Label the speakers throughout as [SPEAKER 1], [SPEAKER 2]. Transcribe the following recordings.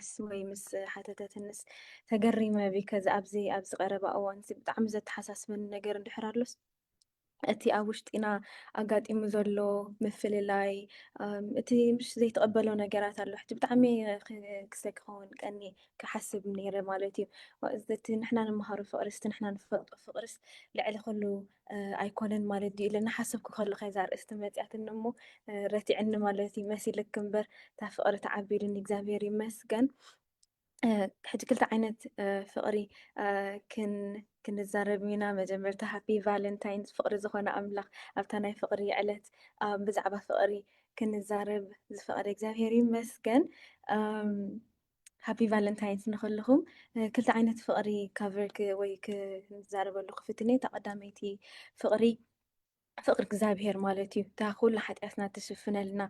[SPEAKER 1] تحس ወይ ምስ ሓተተት ንስ ተገሪመ ቢከዝ ኣብዚ ቀረባ እዋን ብጣዕሚ ዘተሓሳስበኒ ነገር እንድሕር ኣሎስ እቲ ኣብ ውሽጢና ኣጋጢሙ ዘሎ ምፍልላይ እቲ ምስ ዘይተቐበሎ ነገራት ኣሎ ሕጂ ብጣዕሚ ክስተ ክኸውን ቀኒ ክሓስብ ነይረ ማለት እዩ። እቲ ንሕና ንምሃሮ ፍቅርስ እቲ ንሕና ንፈልጦ ፍቅርስ ልዕሊ ኩሉ ኣይኮነን ማለት እዩ ኢለ እናሓሰብኩ ከለኹ እዛ ኣርእስቲ መፅያትኒ እሞ ረቲዕኒ ማለት እዩ መሲልክ እምበር እታ ፍቅሪ ተዓቢሉኒ እግዚኣብሔር ይመስገን። ሕጂ ክልተ ዓይነት ፍቅሪ ክንዛረብ ኢና። መጀመርታ ሃፒ ቫለንታይንስ ፍቅሪ ዝኾነ ኣምላኽ ኣብታ ናይ ፍቅሪ ዕለት ብዛዕባ ፍቅሪ ክንዛረብ ዝፈቐደ እግዚኣብሔር ይመስገን። ሃፒ ቫለንታይንስ ንኩልኩም። ክልተ ዓይነት ፍቅሪ ካቨር ወይ ክንዛረበሉ ክፍትነ ተቐዳመይቲ ፍቅሪ ፍቅሪ እግዚኣብሔር ማለት እዩ። እታ ኩሉ ሓጢኣትና ተሽፍነልና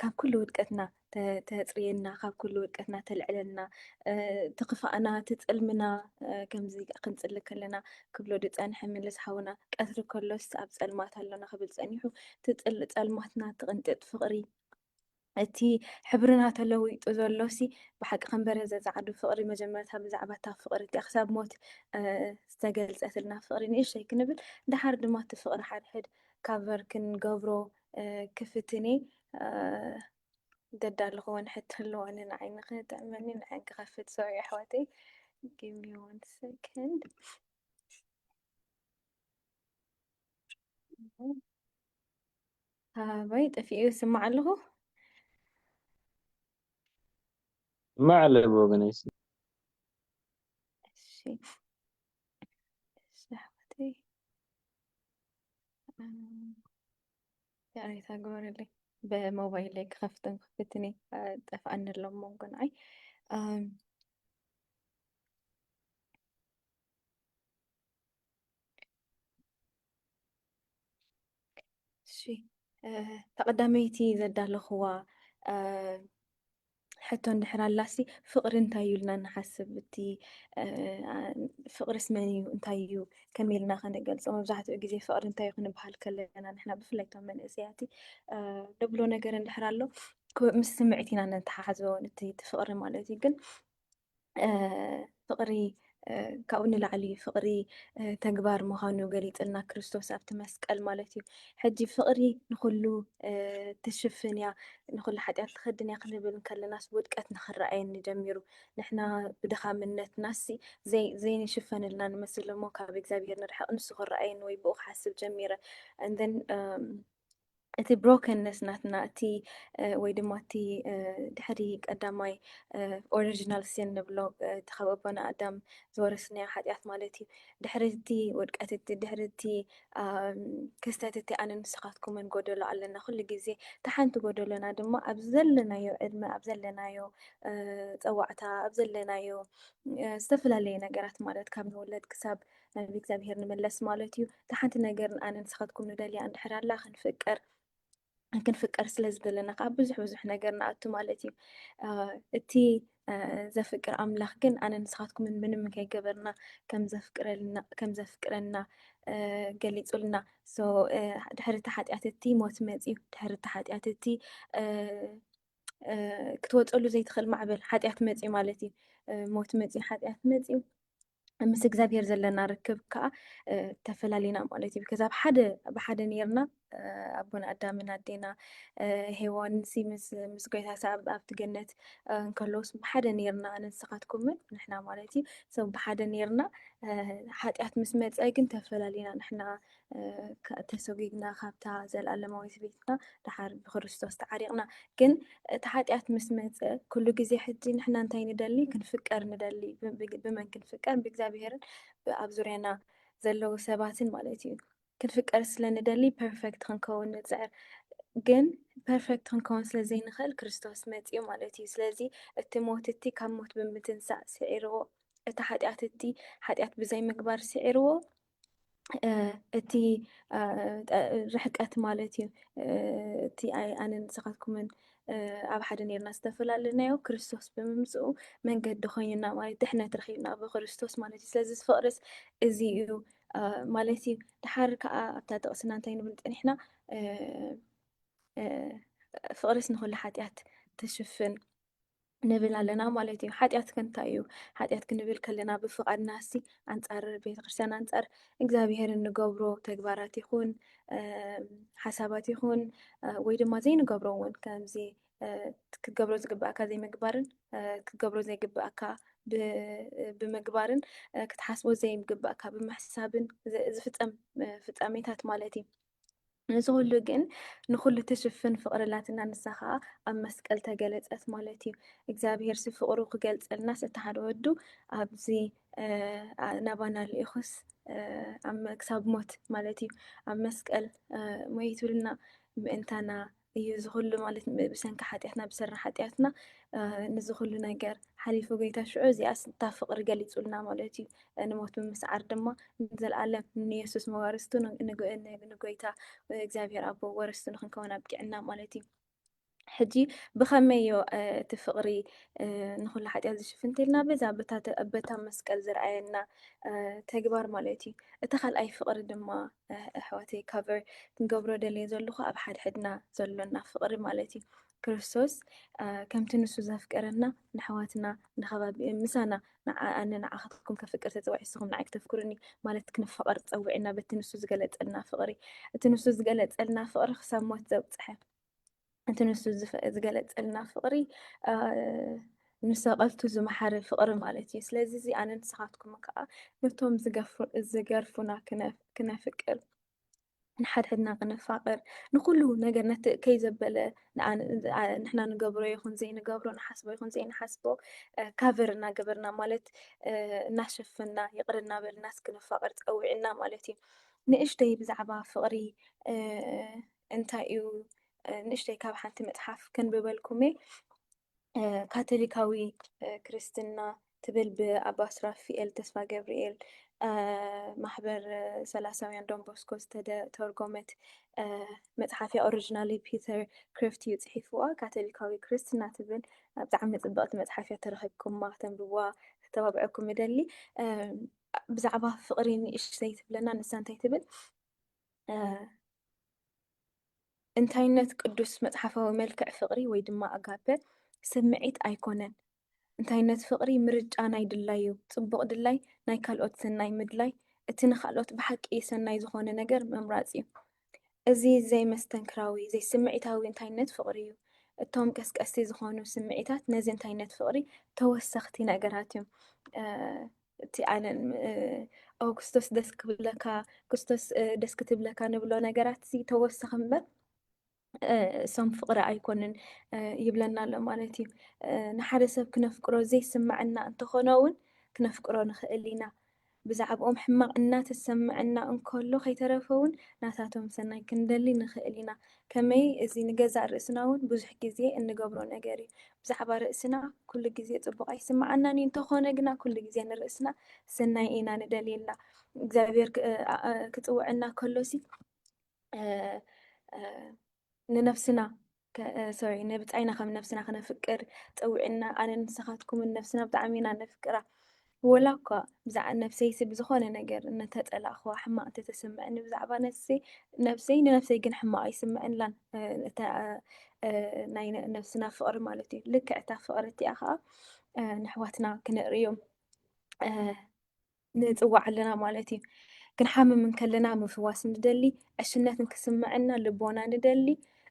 [SPEAKER 1] ካብ ኩሉ ውድቀትና ተፅርየና ካብ ኩሉ ውድቀትና ተልዕለልና ትኽፋእና ትፅልምና ከምዚ ክንፅሊ ከለና ክብሎ ድፀንሐ ምልስ ሓውና ቀትሪ ከሎስ ኣብ ፀልማት ኣሎና ክብል ፀኒሑ ፀልማትና ትቕንጥጥ ፍቅሪ እቲ ሕብርና ተለዊጡ ዘሎሲ ብሓቂ ከንበረ ዘፀዓዱ ፍቅሪ መጀመርታ ብዛዕባ እታ ፍቅሪ እቲኣ ክሳብ ሞት ዝተገልፀትልና ፍቅሪ ንእሽተይ ክንብል ድሓር ድማ እቲ ፍቅሪ ሓድሕድ ካቨር ክንገብሮ ክፍትኔ ደዳለኹ እውን ሕቶ ኣለዋኒ ንዓይ ንኽጥዕመኒ ንዓይ ክኸፍት ሶሪ ኣሕዋተይ give me 1 second ሃበይ ጠፊኡ ይስማዕ ኣለኹ
[SPEAKER 2] ما على بوغنيس
[SPEAKER 1] እሺ ኣሕዋተይ ያሬታ ግበረለይ ብሞባይለይ ክኸፍትን ክፍትኒ ጠፍኣኒ ኣሎ ሞንጎ ንዓይ እሺ ተቐዳመይቲ ዘዳለኽዋ ሕቶ እንድሕር ኣላሲ ፍቅሪ እንታይ እዩ ኢልና ንሓስብ እቲ ፍቅርስ መን እዩ እንታይ እዩ ከመይ ኢልና ክንገልፆ መብዛሕትኡ ግዜ ፍቅሪ እንታይ እዩ ክንበሃል ከለና ንሕና ብፍላይ እቶም መንእሰያት ደብሎ ነገር እንድሕር ኣሎ ምስ ስምዒት ኢና ነተሓሕዞ እቲ ፍቅሪ ማለት እዩ ግን ፍቅሪ ካብኡ ንላዕሊ ፍቅሪ ተግባር ምዃኑ ገሊፅልና ክርስቶስ ኣብቲ መስቀል ማለት እዩ። ሕጂ ፍቅሪ ንኩሉ ትሽፍን እያ ንኩሉ ሓጢኣት ትኸድን እያ ክንብል ከለናስ ውድቀት ንኽረኣየኒ ጀሚሩ ንሕና ብድኻምነትናሲ ዘይንሽፈንልና ንመስል እሞ ካብ እግዚኣብሔር ንርሕቕ ንሱ ክረኣየኒ ወይ ብኡ ክሓስብ ጀሚረ እንደን እቲ ብሮከንነስ ናትና እቲ ወይ ድማ እቲ ድሕሪ ቀዳማይ ኦሪጂናል ሲን ንብሎ እቲ ካብ ኣቦና ኣዳም ዝወረስናዮ ሓጢኣት ማለት እዩ ድሕሪ እቲ ውድቀት እቲ ድሕሪ እቲ ክስተት እቲ ኣነ ንስኻትኩምን ጎደሎ ኣለና ኩሉ ግዜ እታ ሓንቲ ጎደሎና ድማ ኣብ ዘለናዮ ዕድመ ኣብ ዘለናዮ ፀዋዕታ ኣብ ዘለናዮ ዝተፈላለየ ነገራት ማለት ካብ ንውለድ ክሳብ ናብ እግዚኣብሔር ንመለስ ማለት እዩ እታ ሓንቲ ነገር ኣነ ንስኻትኩም ንደልያ እንድሕር ኣላ ክንፍቀር ስለ ዝደለና ከዓ ብዙሕ ብዙሕ ነገር ንኣቱ ማለት እዩ እቲ ዘፍቅር ኣምላኽ ግን ኣነ ንስኻትኩምን ምንም ከይገበርና ከም ዘፍቅረና ገሊፁልና ድሕሪ እቲ ሓጢኣት እቲ ሞት መፅዩ ድሕሪ እቲ ሓጢኣት እቲ ክትወፀሉ ዘይትኽእል ማዕበል ሓጢኣት መፅዩ ማለት እዩ ሞት መፅዩ ሓጢኣት መፅዩ ምስ እግዚኣብሔር ዘለና ርክብ ከዓ ተፈላለዩና ማለት እዩ ከዛ ብሓደ ነርና ኣቦና ኣዳምን ኣዴና ሄዋንሲ ምስ ጎይታ ሰብ ኣብቲ ገነት እንከለውስ ብሓደ ነርና ንስኻትኩምን ንሕና ማለት እዩ ሰብ ብሓደ ነርና ሓጢኣት ምስ መፀ ግን ተፈላለዩና ንሕና ተሰጊግና ካብታ ዘለኣለማዊት ቤትና ድሓር ብክርስቶስ ተዓሪቕና ግን እቲ ሓጢኣት ምስ መፀ ኩሉ ግዜ ሕጂ ንሕና እንታይ ንደሊ ክንፍቀር ንደሊ ብመን ክንፍቀር ብእግዚኣብሔርን ኣብ ዙርያና ዘለው ሰባትን ማለት እዩ ክንፍቀር ስለንደሊ ፐርፌክት ክንከውን ንፅዕር ግን ፐርፌክት ክንከውን ስለዘይንኽእል ክርስቶስ መፅዩ ማለት እዩ ስለዚ እቲ ሞት እቲ ካብ ሞት ብምትንሳእ ስዒርዎ እቲ ሓጢኣት እቲ ሓጢኣት ብዘይ ምግባር ስዒርዎ እቲ ርሕቀት ማለት እዩ እቲ ኣነ ንስኻትኩምን ኣብ ሓደ ነርና ዝተፈላለናዮ ክርስቶስ ብምምፅኡ መንገዲ ኮይኑና ማለት ድሕነት ረኺብና ብክርስቶስ ማለት እዩ ስለዚ ፍቅርስ እዚ እዩ ማለት እዩ ድሓር ከዓ ኣብታ ጥቕስና እንታይ ንብል ፀኒሕና ፍቅርስ ንኩሉ ሓጢኣት ትሽፍን ንብል ኣለና ማለት እዩ። ሓጢኣት ከ እንታይ እዩ? ሓጢኣት ክንብል ከለና ብፍቓድና ኣንጻር ቤተክርስትያን ኣንጻር እግዚኣብሄር እንገብሮ ተግባራት ይኹን ሓሳባት ይኹን ወይ ድማ ዘይንገብሮ እውን ከምዚ ክትገብሮ ዝግብኣካ ዘይምግባርን ክትገብሮ ዘይግብኣካ ብምግባርን ክትሓስቦ ዘይግብኣካ ብምሕሳብን ዝፍጸም ፍጻሜታት ማለት እዩ። እዚ ኩሉ ግን ንኩሉ ትሽፍን ፍቅሪ ላትና ንሳ ከዓ ኣብ መስቀል ተገለፀት ማለት እዩ። እግዚኣብሄር ፍቅሩ ክገልፀልና እቲ ሓደ ወዱ ኣብዚ ናባና ልኢኹስ ኣብ ክሳብ ሞት ማለት እዩ ኣብ መስቀል ሞይቱ ልና ምእንታና እዩ ዝኩሉ ማለት ብሰንኪ ሓጢኣትና ብሰራሕ ሓጢኣትና ነዚ ኩሉ ነገር ሓሊፉ ጎይታ ሽዑ እዚኣ ስታ ፍቅሪ ገሊፁልና ማለት እዩ። ንሞት ብምስዓር ድማ ዘለኣለም ንየሱስ መዋርስቱ ንጎይታ እግዚኣብሄር ኣቦ ወረስቲ ንክንከውን ኣብቂዕና ማለት እዩ። ሕጂ ብኸመይ ዮ እቲ ፍቅሪ ንኩሉ ሓጢኣት ዝሽፍን እንተኢልና በዛ በታ መስቀል ዝረኣየና ተግባር ማለት እዩ። እቲ ካልኣይ ፍቅሪ ድማ ኣሕዋተይ ካቨር ክንገብሮ ደልየ ዘለኹ ኣብ ሓድሕድና ዘሎና ፍቅሪ ማለት እዩ። ክርስቶስ ከምቲ ንሱ ዘፍቀረና ንኣሕዋትና ንኸባቢ ምሳና ኣነ ንዓኻትኩም ከፍቅር ተፀዋዒ ንስኹም ንዓይ ክተፍቅሩኒ ማለት ክንፈቐር ፀዊዕና በቲ ንሱ ዝገለፀልና ፍቅሪ እቲ ንሱ ዝገለፀልና ፍቅሪ ክሳብ ሞት ዘብፅሐ እቲ ንሱ ዝገለፀልና ፍቅሪ ንሰቐልቱ ዝመሓረ ፍቅሪ ማለት እዩ። ስለዚ እዚ ኣነ ንስኻትኩም ከዓ ነቶም ዝገርፉና ክነፍቅር ንሓድሕድና ክነፋቅር ንኩሉ ነገር ነቲ ከይዘበለ ንሕና ንገብሮ ይኹን ዘይንገብሮ ንሓስቦ ይኹን ዘይንሓስቦ ካቨር እናገበርና ማለት እናሸፈና ይቅር እናበልና ክነፋቅር ፀዊዕና ማለት እዩ። ንእሽተይ ብዛዕባ ፍቅሪ እንታይ እዩ ንእሽተይ ካብ ሓንቲ መፅሓፍ ከንብበልኩም ካቶሊካዊ ክርስትና ትብል ብኣባ ሱራፊኤል ተስፋ ገብርኤል ማሕበር ሰላሳውያን ዶን ቦስኮ ዝተተርጎመት መፅሓፍ እያ። ኦሪጂናሊ ፒተር ክሪፍቲ እዩ ፅሒፍዋ። ካቶሊካዊ ክርስትና ትብል ብጣዕሚ ፅብቅቲ መፅሓፍ እያ። ተረኺብኩማ ከተንብብዋ ከተባብዐኩም ይደሊ። ብዛዕባ ፍቅሪ ንእሽተይ ትብለና ንሳ እንታይ ትብል እንታይነት ቅዱስ መፅሓፋዊ መልክዕ ፍቅሪ ወይ ድማ ኣጋፔ ስምዒት ኣይኮነን። እንታይነት ፍቅሪ ምርጫ ናይ ድላይ እዩ። ፅቡቅ ድላይ ናይ ካልኦት ሰናይ ምድላይ እቲ ንካልኦት ብሓቂ ሰናይ ዝኾነ ነገር ምምራፅ እዩ። እዚ ዘይመስተንክራዊ ዘይስምዒታዊ እንታይነት ፍቅሪ እዩ። እቶም ቀስቀስቲ ዝኾኑ ስምዒታት ነዚ እንታይነት ፍቅሪ ተወሰኽቲ ነገራት እዮም። እቲ ኣነ ክርስቶስ ደስ ክብለካ ክርስቶስ ደስ ክትብለካ ንብሎ ነገራት ተወሰኺ እምበር እሶም ፍቅሪ ኣይኮንን ይብለና ኣሎ ማለት እዩ። ንሓደ ሰብ ክነፍቅሮ ዘይስማዐና እንተኾነ እውን ክነፍቅሮ ንኽእል ኢና። ብዛዕባኦም ሕማቅ እናተሰምዐና እንከሎ ከይተረፈ እውን ናታቶም ሰናይ ክንደሊ ንኽእል ኢና። ከመይ እዚ ንገዛእ ርእስና እውን ብዙሕ ግዜ እንገብሮ ነገር እዩ። ብዛዕባ ርእስና ኩሉ ግዜ ፅቡቅ ኣይስማዓናን እንተኾነ ግና ኩሉ ግዜ ንርእስና ሰናይ ኢና ንደልየላ። እግዚኣብሄር ክፅውዐና ከሎሲ ንነፍስና ንብፃይና ከም ነፍስና ክነፍቅር ፀዊዕና ኣነ ንስኻትኩም ነፍስና ብጣዕሚ ኢና ነፍቅራ ወላ እኳ ብዛዕባ ነፍሰይሲ ብዝኾነ ነገር እነተፀላእኽዋ ሕማቅ እንተተሰምዐኒ ብዛዕባ ነፍሰይ ንነፍሰይ ግን ሕማቅ ኣይስምዐንላን ናይ ነፍስና ፍቅሪ ማለት እዩ። ልክዕ እታ ፍቅሪ እቲኣ ከዓ ንኣሕዋትና ክነርእዮም ንፅዋዕ ኣለና ማለት እዩ። ክንሓምም ከለና ምፍዋስ ንደሊ ዕሽነት ንክስምዐና ልቦና ንደሊ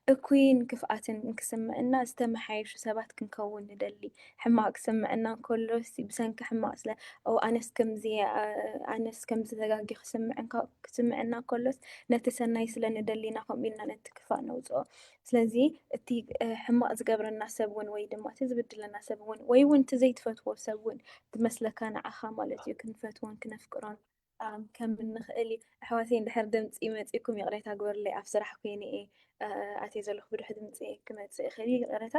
[SPEAKER 1] እኩይን ክፍኣትን ንክስምዐና ዝተመሓየሹ ሰባት ክንከውን ንደሊ ሕማቅ ክስምዐና እንከሎ ብሰንኪ ሕማቅ ኣነስ ከምዚ ተጋጊ ክስምዐና እንከሎስ ነቲ ሰናይ ስለ ንደሊና ከምኡ ኢልና ነቲ ክፋእ ነውፅኦ። ስለዚ እቲ ሕማቅ ዝገብረና ሰብ እውን ወይ ድማ እቲ ዝብድለና ሰብ እውን ወይ እውን እቲ ዘይትፈትዎ ሰብ እውን ዝመስለካ ንዓኻ ማለት እዩ ክንፈትዎን ክነፍቅሮን ከም እንኽእል እዩ። ኣሕዋተይ እንድሕር ድምፂ መፂኩም ይቕሬታ ግበርለይ ኣብ ስራሕ ኮይነ ኣትየ ዘለኹ ብድሕ ድምፂ ክመፅእ ይኽእል ይቕሬታ።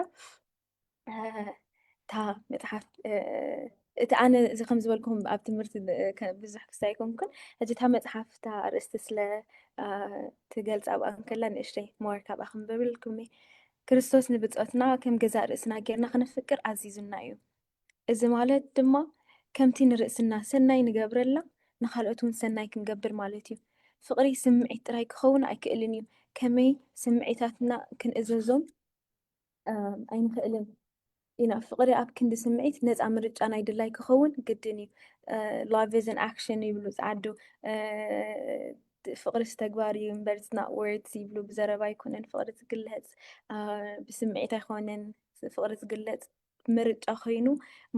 [SPEAKER 1] እታ መፅሓፍ እቲ ኣነ እዚ ከም ዝበልኩም ኣብ ትምህርቲ ብዙሕ ክስታ ኣይኮንኩን ሕጂ እታ መፅሓፍ እታ ኣርእስቲ ስለ ትገልፅ ኣብኣ ከላ ንእሽተይ ሞር ካብኣ ክንብብልኩም ክርስቶስ ንብፆትና ከም ገዛእ ርእስና ጌርና ክነፍቅር ኣዚዙና እዩ። እዚ ማለት ድማ ከምቲ ንርእስና ሰናይ ንገብረላ ንካልኦት እውን ሰናይ ክንገብር ማለት እዩ። ፍቅሪ ስምዒት ጥራይ ክኸውን ኣይክእልን እዩ። ከመይ ስምዒታትና ክንእዘዞም ኣይንክእልን ኢና ፍቅሪ ኣብ ክንዲ ስምዒት ነፃ ምርጫ ናይ ድላይ ክኸውን ግድን እዩ love is an action ይብሉ ፀዓዱ ፍቅሪ ተግባር እዩ እምበር it's not words ይብሉ ብዘረባ ኣይኮነን ፍቅሪ ዝግለፅ ብስምዒት ኣይኮነን ፍቅሪ ዝግለፅ ምርጫ ኮይኑ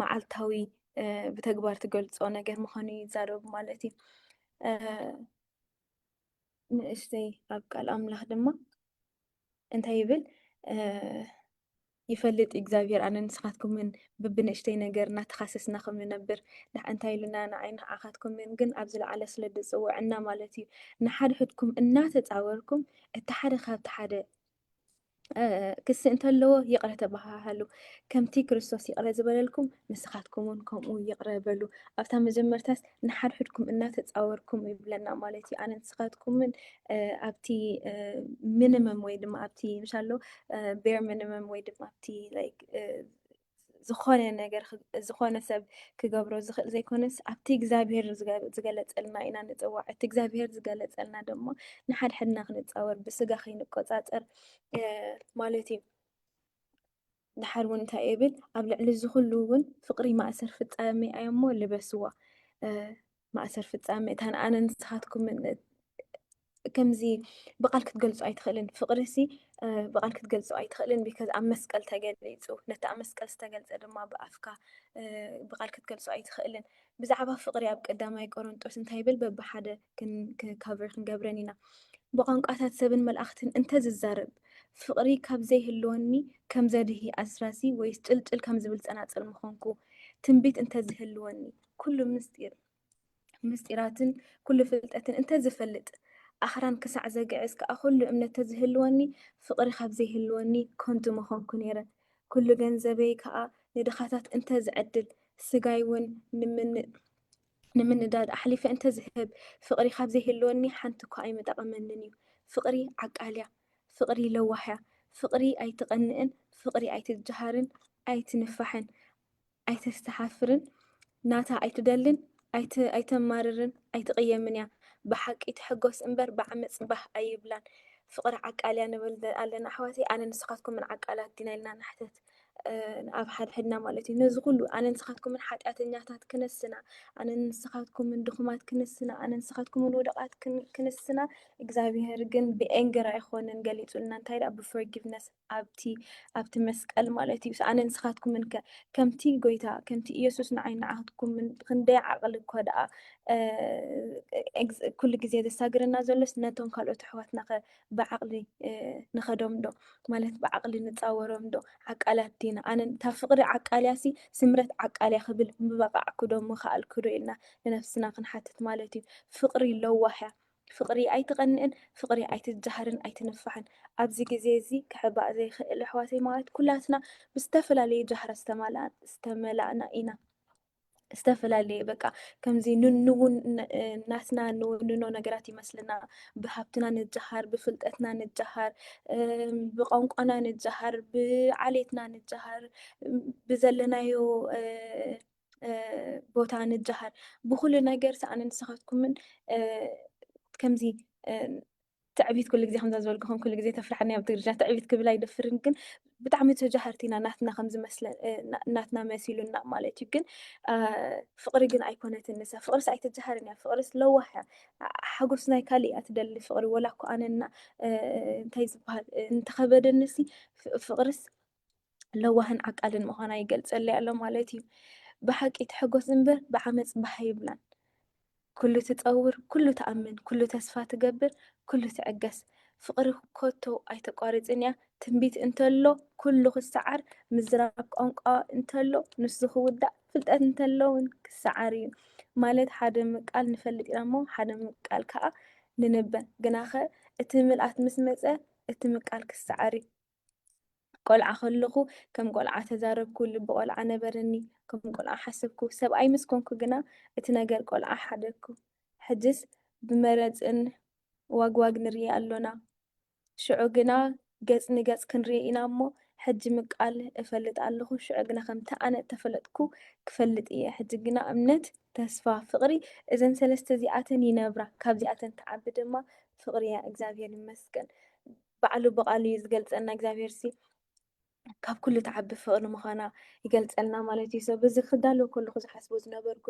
[SPEAKER 1] መዓልታዊ ብተግባር ትገልፆ ነገር ምዃኑ ይዛረቡ ማለት እዩ ንእሽተይ ኣብ ቃል ኣምላኽ ድማ እንታይ ይብል ይፈልጥ እግዚኣብሔር ኣነ ንስኻትኩምን በብንእሽተይ ነገር እናተኻሰስና ከም ንነብር እንታይ ኢሉና ንዓይ ንዓኻትኩምን ግን ኣብ ዝለዓለ ስለ ዝፅውዕና ማለት እዩ ንሓድሕድኩም እናተፃወርኩም እቲ ሓደ ካብቲ ሓደ ክሲ እንተለዎ ይቕረ ተባሃሉ ከምቲ ክርስቶስ ይቕረ ዝበለልኩም ንስኻትኩምን ከምኡ ይቕረ በሉ ኣብታ መጀመርታስ ንሓድሕድኩም እናተፃወርኩም ይብለና ማለት እዩ ኣነ ንስኻትኩምን ኣብቲ ሚኒመም ወይ ድማ ኣብቲ ምሻሎ ቤር ሚኒመም ወይ ድማ ኣብቲ ዝኾነ ነገር ዝኾነ ሰብ ክገብሮ ዝኽእል ዘይኮነስ ኣብቲ እግዚኣብሔር ዝገለፀልና ኢና ንፅዋዕ እቲ እግዚኣብሔር ዝገለፀልና ደሞ ንሓድሕድና ክንፃወር ብስጋ ከይንቆፃፀር ማለት እዩ ድሓር እውን እንታይ ይብል ኣብ ልዕሊ ዝኩሉ እውን ፍቅሪ ማእሰር ፍፃመ እሞ ልበስዋ ማእሰር ፍፃመ እታን ኣነ ንስኻትኩምን ከምዚ ብቃል ክትገልፆ ኣይትኽእልን ፍቅሪ ሲ ብቃል ክትገልፆ ኣይትኽእልን ቢካዝ ኣብ መስቀል ተገሊፁ ነቲ ኣብ መስቀል ዝተገልፀ ድማ ብኣፍካ ብቃል ክትገልፆ ኣይትኽእልን ብዛዕባ ፍቅሪ ኣብ ቀዳማይ ቆሮንጦስ እንታይ ይብል በብሓደ ካቨር ክንገብረን ኢና ብቋንቋታት ሰብን መላእኽትን እንተዝዛረብ ፍቅሪ ካብ ዘይህልወኒ ከም ዘድሂ ኣስራሲ ወይ ጭልጭል ከም ዝብል ፀናፅል ምኾንኩ ትንቢት እንተዝህልወኒ ኩሉ ምስጢራትን ኩሉ ፍልጠትን እንተዝፈልጥ ኣኽራን ክሳዕ ዘግዕዝ ከዓ ኩሉ እምነት ተዝህልወኒ ፍቅሪ ካብ ዘይህልወኒ ኮንቱ ምኾንኩ ነይረ ኩሉ ገንዘበይ ከዓ ንድኻታት እንተዝዕድል ስጋይ እውን ንምንዳድ ኣሕሊፈ እንተዝህብ ፍቅሪ ካብ ዘይህልወኒ ሓንቲ እኳ ኣይምጠቐመንን እዩ ፍቅሪ ዓቃልያ ፍቅሪ ለዋሕያ ፍቅሪ ኣይትቐንእን ፍቅሪ ኣይትጀሃርን ኣይትንፋሕን ኣይተስተሓፍርን ናታ ኣይትደልን ኣይተማርርን ኣይትቕየምን እያ ብሓቂ ትሕጎስ እምበር ብዓመፅ ባህ ኣይብላን ፍቅሪ ዓቃልያ ንብል ኣለና ኣሕዋተይ ኣነ ንስኻትኩምን ዓቃላት ዲና ኢልና ንሕተት ኣብ ሓድሕድና ማለት እዩ ነዚ ኩሉ ኣነ ንስኻትኩምን ሓጢኣተኛታት ክነስና ኣነ ንስኻትኩምን ድኹማት ክነስና ኣነ ንስኻትኩምን ውደቃት ክነስና እግዚኣብሔር ግን ብኤንገር ኣይኮነን ገሊፁልና እንታይ ዳ ብፎርጊቭነስ ኣብቲ መስቀል ማለት እዩ ኣነ ንስኻትኩምን ከምቲ ጎይታ ከምቲ ኢየሱስ ንዓይ ንዓኽትኩምን ክንደይ ዓቕሊ እኳ ደኣ ኩሉ ግዜ ዘሳግረና ዘሎስ ነቶም ካልኦት ኣሕዋትና ብዓቕሊ ንኸዶም ዶ ማለት ብዓቕሊ ንፃወሮም ዶ ዓቃላት ዲና ኣነ እታ ፍቅሪ ዓቃልያ ሲ ስምረት ዓቃልያ ክብል ምበቃዕኩ ዶ ምኽኣልኩ ዶ ኢልና ንነፍስና ክንሓትት ማለት እዩ ፍቅሪ ለዋሕያ ፍቅሪ ኣይትቐንእን ፍቅሪ ኣይትጀሃርን ኣይትንፋሕን ኣብዚ ግዜ እዚ ክሕባእ ዘይኽእል ኣሕዋተይ ማለት ኩላትና ብዝተፈላለየ ጃህራ ዝተመላእና ኢና ዝተፈላለዩ በቃ ከምዚ ንንውን ናትና ንውንኖ ነገራት ይመስልና ብሃብትና ንጀሃር ብፍልጠትና ንጀሃር ብቋንቋና ንጀሃር ብዓሌትና ንጀሃር ብዘለናዮ ቦታ ንጀሃር ብኩሉ ነገር ሰኣነ ንስኻትኩምን ከምዚ ትዕቢት ኩሉ ግዜ ከምዛ ዝበልኩኹም ኩሉ ግዜ ተፍርሐኒ ኣብ ትግርኛ ትዕቢት ክብል ኣይደፍርን ግን ብጣዕሚ ተጃሃርቲና ናትና ከም ዝመስለ ናትና መሲሉና ማለት እዩ ግን ፍቅሪ ግን ኣይኮነትን ንሳ ፍቅሪስ ኣይትጀሃርን እያ ፍቅሪስ ለዋሕያ ሓጎስ ናይ ካሊእ እያ ትደሊ ፍቅሪ ወላ እኮ ኣነና እንታይ ዝበሃል እንተኸበደንሲ ፍቅሪስ ለዋህን ዓቃልን ምዃና ይገልፀለይ ኣሎ ማለት እዩ ብሓቂ ትሕጎስ እምበር ብዓመፅ ባህ ይብላን ኩሉ ትፀውር ኩሉ ተኣምን ኩሉ ተስፋ ትገብር ኩሉ ትዕገስ ፍቅሪ ኮቶ ኣይተቋርፅን እያ ትንቢት እንተሎ ኩሉ ክሰዓር ምዝራብ ቋንቋ እንተሎ ንሱ ክውዳእ ፍልጠት እንተሎ እውን ክሰዓር እዩ ማለት ሓደ ምቃል ንፈልጥ ኢና እሞ ሓደ ምቃል ከዓ ንንበን ግናኸ እቲ ምልኣት ምስ መፀ እቲ ምቃል ክሰዓር እዩ ቆልዓ ከለኹ ከም ቆልዓ ተዛረብኩ ልቢ ቆልዓ ነበረኒ ከም ቆልዓ ሓሰብኩ ሰብኣይ ምስ ኮንኩ ግና እቲ ነገር ቆልዓ ሓደግኩ ሕጅስ ብመረፅን ዋግዋግ ንርኢ ኣሎና ሽዑ ግና ገፅ ንገፅ ክንርኢ ኢና እሞ ሕጂ ምቃል እፈልጥ ኣለኹ ሽዑ ግና ከምቲ ኣነ ተፈለጥኩ ክፈልጥ እየ ሕጂ ግና እምነት ተስፋ ፍቅሪ እዘን ሰለስተ እዚኣተን ይነብራ ካብዚኣተን ተዓቢ ድማ ፍቅሪ እያ እግዚኣብሔር ይመስገን ባዕሉ ብቃሉ እዩ ዝገልፀና እግዚኣብሔር ሲ ካብ ኩሉ ተዓቢ ፍቕሪ ምዃና ይገልጸልና ማለት እዩ። በዚ ክዳለዎ ከለኹ ዝሓስቦ ዝነበርኩ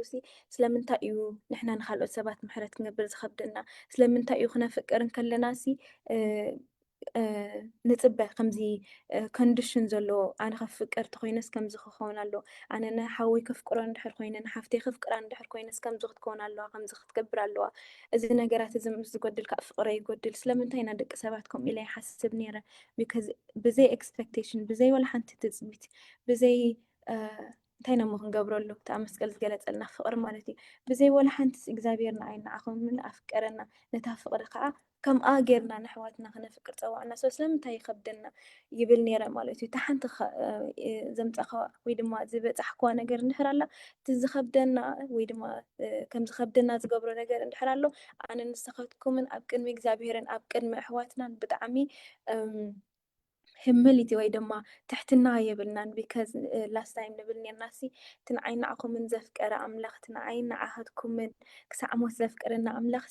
[SPEAKER 1] ስለምንታይ እዩ ንሕና ንኻልኦት ሰባት ምሕረት ክንገብር ዝኸብደና? ስለምንታይ እዩ ክነፍቅር ከለና ንፅበ ከምዚ ኮንዲሽን ዘለዎ ኣነ ከፍቅር እንተኮይነስ ከምዚ ክኸውን ኣለዎ፣ ኣነ ንሓወይ ከፍቅሮ እንድሕር ኮይነ ንሓፍተይ ከፍቅራ እንድሕር ኮይነስ ከምዚ ክትከውን ኣለዋ፣ ከምዚ ክትገብር ኣለዋ። እዚ ነገራት እዚ ምስ ዝጎድል ካብ ፍቅረ ይጎድል። ስለምንታይ ኢና ደቂ ሰባት ከምኡ ኢለ ይሓስብ ነይረ? ቢካዝ ብዘይ ኤክስፔክቴሽን፣ ብዘይ ወላ ሓንቲ ትፅቢት፣ ብዘይ እንታይ ነሞ ክንገብረሉ እታ መስቀል ዝገለፀልና ፍቅሪ ማለት እዩ። ብዘይ ወላ ሓንቲ እግዚኣብሔር ንዓይ ንዓኹምን ኣፍቀረና፣ ነታ ፍቅሪ ከዓ ከምኣ ጌርና ንኣሕዋትና ክነፍቅር ፀዋዕና። ስለምንታይ ይከብደና ይብል ነይረ ማለት እዩ። እታ ሓንቲ ዘምፀኻ ወይ ድማ ዝበፃሕክዋ ነገር እንድሕር ኣላ እቲ ዝከብደና ወይ ድማ ከም ዝከብደና ዝገብሮ ነገር እንድሕር ኣሎ ኣነ ንስኻትኩምን ኣብ ቅድሚ እግዚኣብሔርን ኣብ ቅድሚ ኣሕዋትናን ብጣዕሚ humility ወይ ድማ ትሕትና የብልናን። ቢካዝ ላስት ታይም ንብል ነርና እቲ ንዓይ ንዓኹምን ዘፍቀረ ኣምላኽ እቲ ንዓይ ንዓኻትኩምን ክሳዕ ሞት ዘፍቀረና ኣምላኽ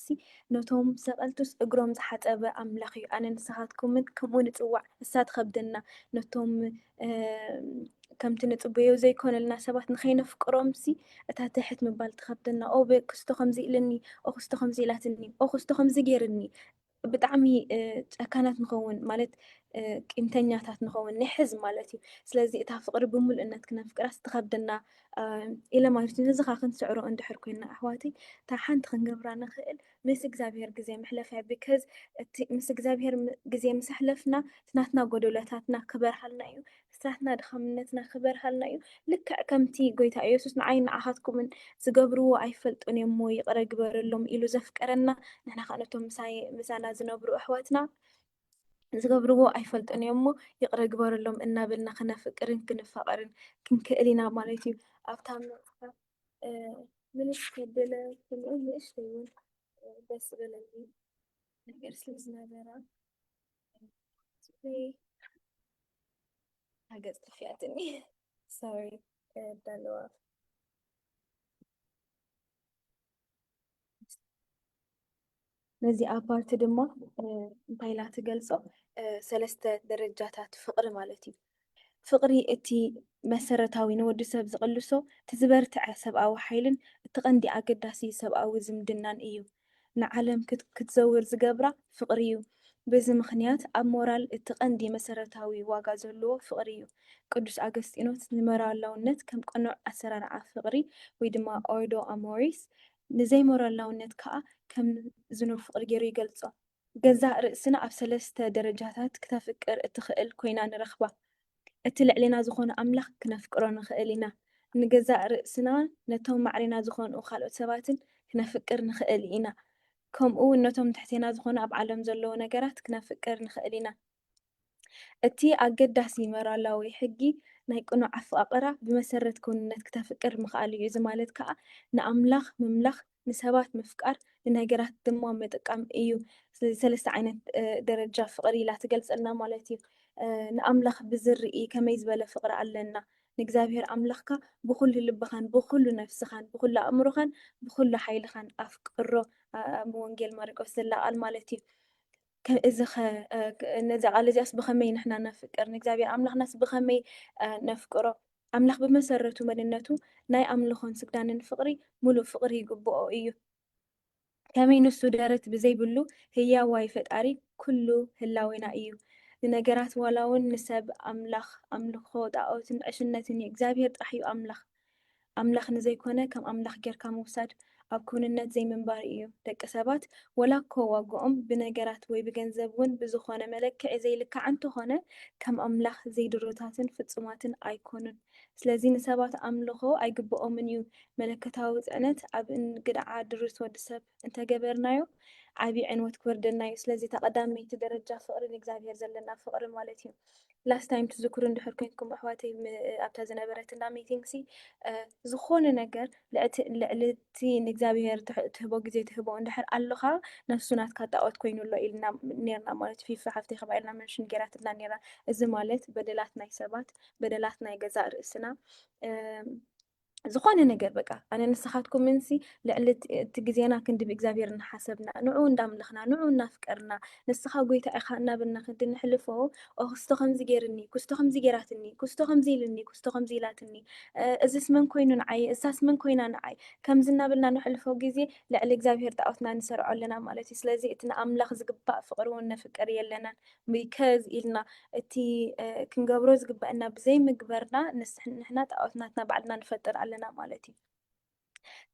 [SPEAKER 1] ነቶም ሰቐልቱስ እግሮም ዝሓፀበ ኣምላኽ እዩ። ኣነ ንስኻትኩምን ከምኡ ንፅዋዕ እሳ ትከብደና ነቶም ከምቲ ንፅበዮ ዘይኮነልና ሰባት ንኸይነፍቅሮም እታ ትሕት ምባል ትከብደና። ክስቶ ከምዚ ኢልኒ፣ ክስቶ ከምዚ ኢላትኒ፣ ክስቶ ከምዚ ገይርኒ ብጣዕሚ ጨካናት ንኸውን ማለት ቂምተኛታት ንኸውን ንሕዝ ማለት እዩ። ስለዚ እታ ፍቅሪ ብምሉእነት ክነፍቅራስ ትከብደና ኢለ ማለት እዩ። ነዚ ካ ክንስዕሮ እንድሕር ኮይና ኣሕዋተይ እታ ሓንቲ ክንገብራ ንኽእል ምስ እግዚኣብሔር ግዜ ምሕለፍያ። ቢካዝ እቲ ምስ እግዚኣብሔር ግዜ ምስ ሕለፍና ናትና ጎደሎታትና ክበርሃልና እዩ፣ ናትና ድኻምነትና ክበርሃልና እዩ። ልክዕ ከምቲ ጎይታ ኢየሱስ ንዓይ ንዓኻትኩምን ዝገብርዎ ኣይፈልጡን እሞ ይቅረ ግበረሎም ኢሉ ዘፍቀረና ንሕና ከዓ ነቶም ምሳና ዝነብሩ ኣሕዋትና ዝገብርዎ ኣይፈልጡን እሞ ይቅረ ግበረሎም እናበልና ክነፍቅርን ክንፋቀርን ክንክእል ኢና ማለት እዩ። ኣብታ መፅሓፍ ምንሽ ከበለ ከምኡ ንእሽተይ እውን ደስ በለኒ ነገር ስለዝነበራ ሃገፅ ጥፊያትኒ ሶሪ ዳለዋ ነዚ ኣብ ፓርቲ ድማ እንታይ ኢላ ትገልፆ? ሰለስተ ደረጃታት ፍቅሪ ማለት እዩ። ፍቅሪ እቲ መሰረታዊ ንወዲ ሰብ ዝቅልሶ እቲ ዝበርትዐ ሰብኣዊ ሓይልን እቲ ቀንዲ ኣገዳሲ ሰብኣዊ ዝምድናን እዩ። ንዓለም ክትዘውር ዝገብራ ፍቅሪ እዩ። በዚ ምክንያት ኣብ ሞራል እቲ ቀንዲ መሰረታዊ ዋጋ ዘለዎ ፍቅሪ እዩ። ቅዱስ ኣገስጢኖስ ንሞራላውነት ከም ቅኑዕ ኣሰራርዓ ፍቅሪ ወይ ድማ ኦርዶ ኣሞሪስ ንዘይ ሞራላውነት ከዓ ከም ዝኑብ ፍቅሪ ገይሩ ይገልፆ። ገዛእ ርእስና ኣብ ሰለስተ ደረጃታት ክተፍቅር እትኽእል ኮይና ንረኽባ። እቲ ልዕሊና ዝኾነ ኣምላኽ ክነፍቅሮ ንኽእል ኢና። ንገዛእ ርእስና ነቶም ማዕሪና ዝኾኑ ካልኦት ሰባትን ክነፍቅር ንኽእል ኢና። ከምኡ ነቶም ትሕቴና ዝኾኑ ኣብ ዓለም ዘለዉ ነገራት ክነፍቅር ንኽእል ኢና። እቲ ኣገዳሲ ሞራላዊ ሕጊ ናይ ቅኑዕ ኣፈቃቅራ ብመሰረት ክውንነት ክተፍቅር ምኽኣል እዩ። እዚ ማለት ከዓ ንኣምላኽ ምምላኽ፣ ንሰባት ምፍቃር፣ ንነገራት ድማ ምጥቃም እዩ። ስለዚ ሰለስተ ዓይነት ደረጃ ፍቅሪ ኢላ ትገልፀልና ማለት እዩ። ንኣምላኽ ብዝርኢ ከመይ ዝበለ ፍቅሪ ኣለና። ንእግዚኣብሔር ኣምላኽካ ብኩሉ ልብኻን ብኩሉ ነፍስኻን ብኩሉ ኣእምሮኻን ብኩሉ ሓይልኻን ኣፍቅሮ ኣብ ወንጌል ማርቆስ ዘላ ቃል ማለት እዩ። እዚ ነዚ ቃል እዚኣስ ብኸመይ ንሕና ነፍቅር? ንእግዚኣብሔር ኣምላኽናስ ብኸመይ ነፍቅሮ? ኣምላኽ ብመሰረቱ መንነቱ ናይ ኣምልኾን ስግዳንን ፍቅሪ ሙሉእ ፍቅሪ ይግብኦ እዩ። ከመይ ንሱ ደረት ብዘይብሉ ህያዋይ ፈጣሪ ኩሉ ህላዌና እዩ። ንነገራት ዋላ እውን ንሰብ ኣምላኽ ኣምልኮ ጣዖትን ዕሽነትን እዩ። እግዚኣብሔር ጥራሕ እዩ ኣምላኽ። ኣምላኽ ንዘይኮነ ከም ኣምላኽ ጌርካ ምውሳድ ኣብ ክውንነት ዘይምንባር እዩ። ደቂ ሰባት ወላ እኮ ዋግኦም ብነገራት ወይ ብገንዘብ እውን ብዝኾነ መለክዕ ዘይልካዕ እንተኾነ ከም ኣምላኽ ዘይድሮታትን ፍጹማትን ኣይኮኑን። ስለዚ ንሰባት ኣምልኾ ኣይግብኦምን እዩ። መለከታዊ ፅዕነት ኣብ እንግድዓ ድርስ ወዲ ሰብ እንተገበርናዮ ዓብይ ዕንወት ክወርደና እዩ። ስለዚ ተቐዳመይቲ ደረጃ ፍቅሪ ንእግዚኣብሔር ዘለና ፍቅሪ ማለት እዩ። ላስት ታይም ትዝክሩ እንድሕር ኮንኩም ኣሕዋተይ ኣብታ ዝነበረትና ሚቲንግ ዝኾነ ነገር ልዕሊ እቲ ንእግዚኣብሔር ትህቦ ግዜ ትህቦ እንድሕር ኣለካ ነፍሱ ናትካ ጣዖት ኮይኑሎ ኢልና ነርና ማለት ፊፋ ሓፍተይ ከባኢልና መንሽን ጌራትና ነራ። እዚ ማለት በደላት ናይ ሰባት በደላት ናይ ገዛእ ርእስና ዝኾነ ነገር በቃ ኣነ ንስኻትኩም ምንሲ ልዕሊ እቲ ግዜና ክንዲ ብእግዚኣብሔር እናሓሰብና ንዑ እንዳምልኽና ንዑ እናፍቀርና ንስኻ ጎይታ ኢኻ እናበልና ክንዲ ንሕልፎ ክስቶ ከምዚ ገይርኒ ክስቶ ከምዚ ገይራትኒ ክስቶ ከምዚ ኢልኒ ክስቶ ከምዚ ኢላትኒ እዚስ መን ኮይኑ ንዓይ እሳስ መን ኮይና ንዓይ ከምዚ እናበልና ንሕልፎ ግዜ ልዕሊ እግዚኣብሔር ጣዖትና ንሰርዖ ኣለና ማለት እዩ። ስለዚ እቲ ንኣምላኽ ዝግባእ ፍቅሪ እውን ነፍቅር የለናን ቢከዝ ኢልና እቲ ክንገብሮ ዝግባአና ብዘይ ምግበርና ንሕና ጣዖትናትና ባዕልና ንፈጥር ኣለና ማለት እዩ።